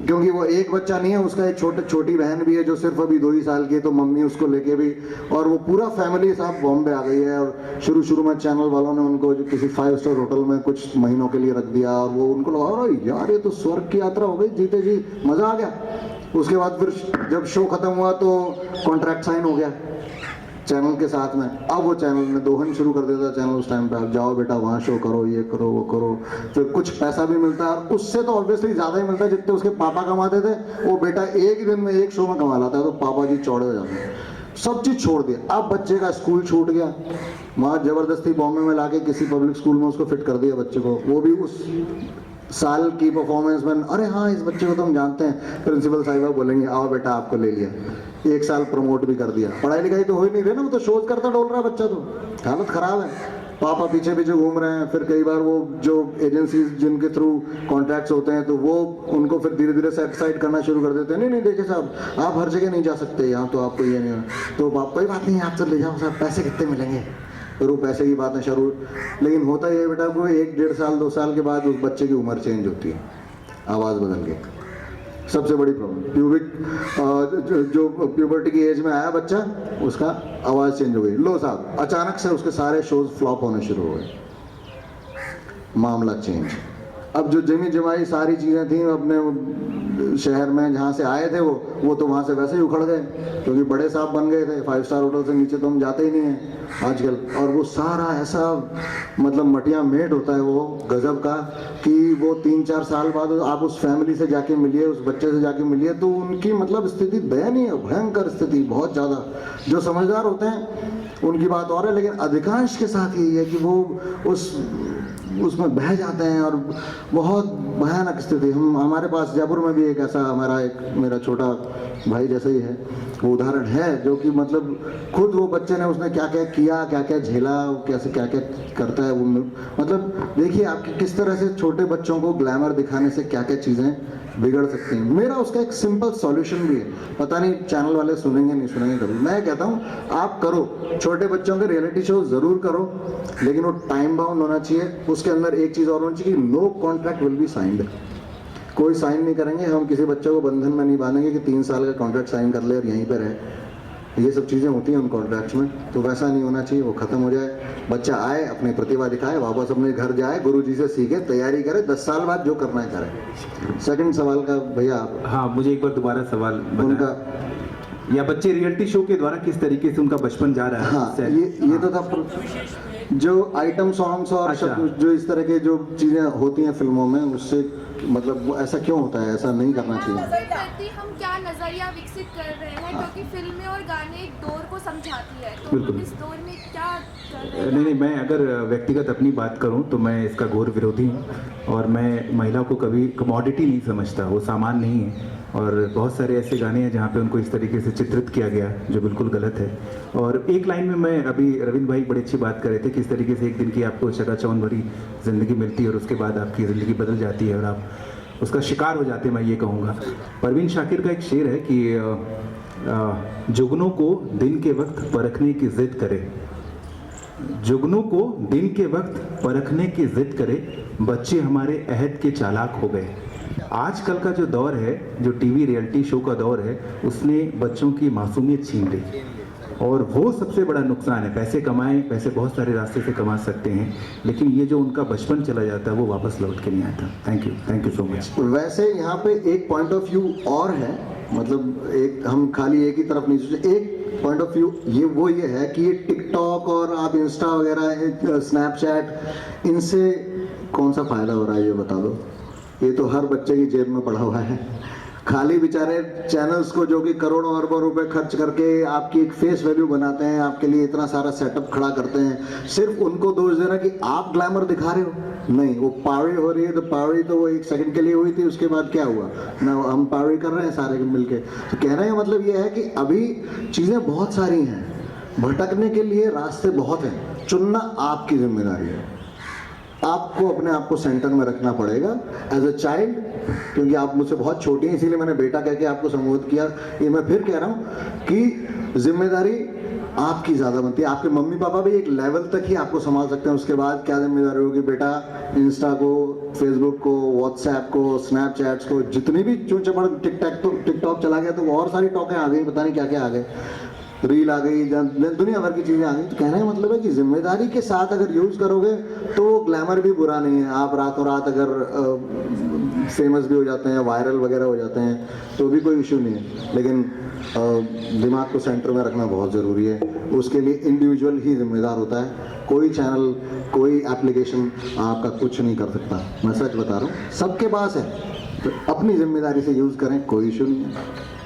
क्योंकि वो एक बच्चा नहीं है, उसका एक छोटी बहन भी है जो सिर्फ अभी 2 ही साल की है, तो मम्मी उसको लेके भी, और वो पूरा फैमिली साहब बॉम्बे आ गई है। और शुरू में चैनल वालों ने उनको जो किसी 5 स्टार होटल में कुछ महीनों के लिए रख दिया, और वो उनको लगा अरे यार ये तो स्वर्ग की यात्रा हो गई, जीते जी मजा आ गया। उसके बाद फिर जब शो खत्म हुआ तो कॉन्ट्रैक्ट साइन हो गया चैनल के साथ में। अब वो चैनल ने दोहन शुरू कर देता चैनल उस टाइम पे, आप जाओ बेटा वहाँ शो करो, ये करो वो करो, फिर कुछ पैसा भी मिलता है, और उससे तो ऑब्वियसली ज़्यादा ही मिलता है जितने उसके पापा कमाते थे। वो बेटा एक ही दिन में एक शो में कमा लाता है, तो पापा जी चौड़े हो जाते हैं। सब चीज़ छोड़ दिया। अब बच्चे का स्कूल छूट गया, वहाँ ज़बरदस्ती बॉम्बे में लाके किसी पब्लिक स्कूल में उसको फिट कर दिया बच्चे को, वो भी उस साल की परफॉर्मेंस में। अरे हाँ इस बच्चे को तो हम जानते हैं, प्रिंसिपल साहिबा बोलेंगे आओ बेटा आपको ले लिया, 1 साल प्रमोट भी कर दिया। पढ़ाई लिखाई तो हो ही नहीं रही ना, वो तो शोध करता डोल रहा है बच्चा, तो हालत खराब है। पापा पीछे पीछे घूम रहे हैं। फिर कई बार वो जो एजेंसीज जिनके थ्रू कॉन्ट्रैक्ट्स होते हैं, तो वो उनको फिर धीरे धीरे सेटिस्फाइड करना शुरू कर देते हैं। नहीं देखिए साहब आप हर जगह नहीं जा सकते, यहाँ तो आपको ये नहीं, तो कोई बात नहीं आप तो ले जाओ साहब, पैसे कितने मिलेंगे, फिर वो पैसे की बातें शुरू। लेकिन होता ये बेटा को 1-1.5 साल 2 साल के बाद उस बच्चे की उम्र चेंज होती है, आवाज़ बदल के। सबसे बड़ी प्रॉब्लम प्यूबिक जो प्यूबर्टी की एज में आया बच्चा, उसका आवाज़ चेंज हो गई। लो साहब अचानक से उसके सारे शोज फ्लॉप होने शुरू हो गए, मामला चेंज। अब जो जमी जमाई सारी चीज़ें थी अपने शहर में जहाँ से आए थे वो तो वहाँ से वैसे ही उखड़ गए, क्योंकि बड़े साहब बन गए थे। 5 स्टार होटल से नीचे तो हम जाते ही नहीं हैं आजकल। और वो सारा ऐसा मतलब मटिया मेट होता है वो गजब का, कि वो 3-4 साल बाद आप उस फैमिली से जाके मिलिए, उस बच्चे से जाके मिलिए, तो उनकी मतलब स्थिति दयनीय है, भयंकर स्थिति बहुत ज़्यादा। जो समझदार होते हैं उनकी बात और है, लेकिन अधिकांश के साथ यही है कि वो उसमें बह जाते हैं, और बहुत भयानक स्थिति। हमारे पास जयपुर में भी एक ऐसा मेरा छोटा भाई जैसा ही है, वो उदाहरण है, जो कि मतलब खुद वो बच्चे ने उसने क्या क्या किया, क्या क्या झेला, कैसे क्या क्या करता है वो। मतलब देखिए आपके किस तरह से छोटे बच्चों को ग्लैमर दिखाने से क्या क्या चीज़ें बिगड़ सकती हैं। मेरा उसका एक सिंपल सॉल्यूशन भी है, पता नहीं चैनल वाले सुनेंगे नहीं सुनेंगे कभी। मैं कहता हूँ आप करो, छोटे बच्चों के रियलिटी शो जरूर करो, लेकिन वो टाइम बाउंड होना चाहिए। उसके अंदर एक चीज़ और होनी चाहिए कि no contract will be signed. कोई साइन नहीं करेंगे हम, किसी बच्चे को बंधन में नहीं बांधेंगे कि 3 साल का कॉन्ट्रैक्ट साइन कर ले और यहीं पर रहे। ये सब चीज़ें होती हैं उन कॉन्ट्रैक्ट्स में, तो वैसा नहीं होना चाहिए। वो ख़त्म हो जाए, बच्चा आए, अपनी प्रतिभा दिखाए, वापस अपने घर जाए, गुरुजी से सीखे, तैयारी करे, 10 साल बाद जो करना है करे। सेकंड सवाल का भैया आप। हाँ मुझे एक बार दोबारा सवाल उनका या बच्चे रियलिटी शो के द्वारा किस तरीके से उनका बचपन जा रहा है। हाँ ये तो था जो आइटम सॉन्ग्स और अच्छा। जो इस तरह के जो चीज़ें होती हैं फिल्मों में, उससे मतलब ऐसा क्यों होता है, ऐसा नहीं करना चाहिए। हम क्या नजरिया विकसित कर रहे हैं, क्योंकि फिल्में और गाने एक दौर को समझाती है, तो बिल्कुल। हम इस दौर में क्या कर रहे हैं। नहीं मैं अगर व्यक्तिगत अपनी बात करूं तो मैं इसका घोर विरोधी हूं, और मैं महिला को कभी कमोडिटी नहीं समझता, वो सामान नहीं है। और बहुत सारे ऐसे गाने हैं जहाँ पे उनको इस तरीके से चित्रित किया गया जो बिल्कुल गलत है। और एक लाइन में मैं अभी रविंद्र भाई बड़ी अच्छी बात कर रहे थे, किस तरीके से एक दिन की आपको चकाचौंध भरी ज़िंदगी मिलती है और उसके बाद आपकी ज़िंदगी बदल जाती है और आप उसका शिकार हो जाते हैं, मैं ये कहूँगा। परवीन शाकिर का एक शेर है कि जुगनों को दिन के वक्त परखने की जिद करे, जुगनों को दिन के वक्त परखने की जिद करे, बच्चे हमारे अहद के चालाक हो गए। आजकल का जो दौर है, जो टीवी रियलिटी शो का दौर है, उसने बच्चों की मासूमियत छीन ली, और वो सबसे बड़ा नुकसान है। पैसे कमाएं, पैसे बहुत सारे रास्ते से कमा सकते हैं, लेकिन ये जो उनका बचपन चला जाता है वो वापस लौट के नहीं आता। Thank you so much. वैसे यहाँ पे एक पॉइंट ऑफ व्यू और है, मतलब एक हम खाली एक ही तरफ नहीं सोचे। एक पॉइंट ऑफ व्यू ये है कि ये टिकटॉक और आप इंस्टा वगैरह, स्नैपचैट, इनसे कौन सा फायदा हो रहा है ये बता दो। ये तो हर बच्चे की जेब में पड़ा हुआ है। खाली बेचारे चैनल्स को जो कि करोड़ों अरबों रुपए खर्च करके आपकी एक फेस वैल्यू बनाते हैं, आपके लिए इतना सारा सेटअप खड़ा करते हैं, सिर्फ उनको दोष देना कि आप ग्लैमर दिखा रहे हो। नहीं, वो पावरी हो रही है तो पावरी तो वो 1 सेकंड के लिए हुई थी, उसके बाद क्या हुआ ना, हम पावरी कर रहे हैं सारे मिलके। तो कहने का मतलब ये है कि अभी चीज़ें बहुत सारी हैं, भटकने के लिए रास्ते बहुत हैं, चुनना आपकी जिम्मेदारी है। आपको अपने आप को सेंटर में रखना पड़ेगा एज अ चाइल्ड, क्योंकि आप मुझसे बहुत छोटी हैं, इसीलिए मैंने बेटा कह के आपको संबोधित किया। ये मैं फिर कह रहा हूँ कि जिम्मेदारी आपकी ज़्यादा बनती है। आपके मम्मी पापा भी एक लेवल तक ही आपको संभाल सकते हैं, उसके बाद क्या जिम्मेदारी होगी बेटा, इंस्टा को, फेसबुक को, व्हाट्सएप को, स्नैपचैट्स को, जितनी भी चूं चपड़ टिकटॉक चला गया तो और सारी टॉकें आ गई, पता नहीं क्या क्या आ गए, रील आ गई, दुनिया भर की चीज़ें आ गई। तो कहने का मतलब है कि जिम्मेदारी के साथ अगर यूज़ करोगे तो ग्लैमर भी बुरा नहीं है। आप रातों रात अगर फेमस भी हो जाते हैं, वायरल वगैरह हो जाते हैं तो भी कोई इशू नहीं है, लेकिन दिमाग को सेंटर में रखना बहुत ज़रूरी है। उसके लिए इंडिविजुअल ही जिम्मेदार होता है, कोई चैनल, कोई एप्लीकेशन आपका कुछ नहीं कर सकता। मैं सच बता रहा हूँ, सबके पास है, तो अपनी जिम्मेदारी से यूज़ करें, कोई इशू नहीं है।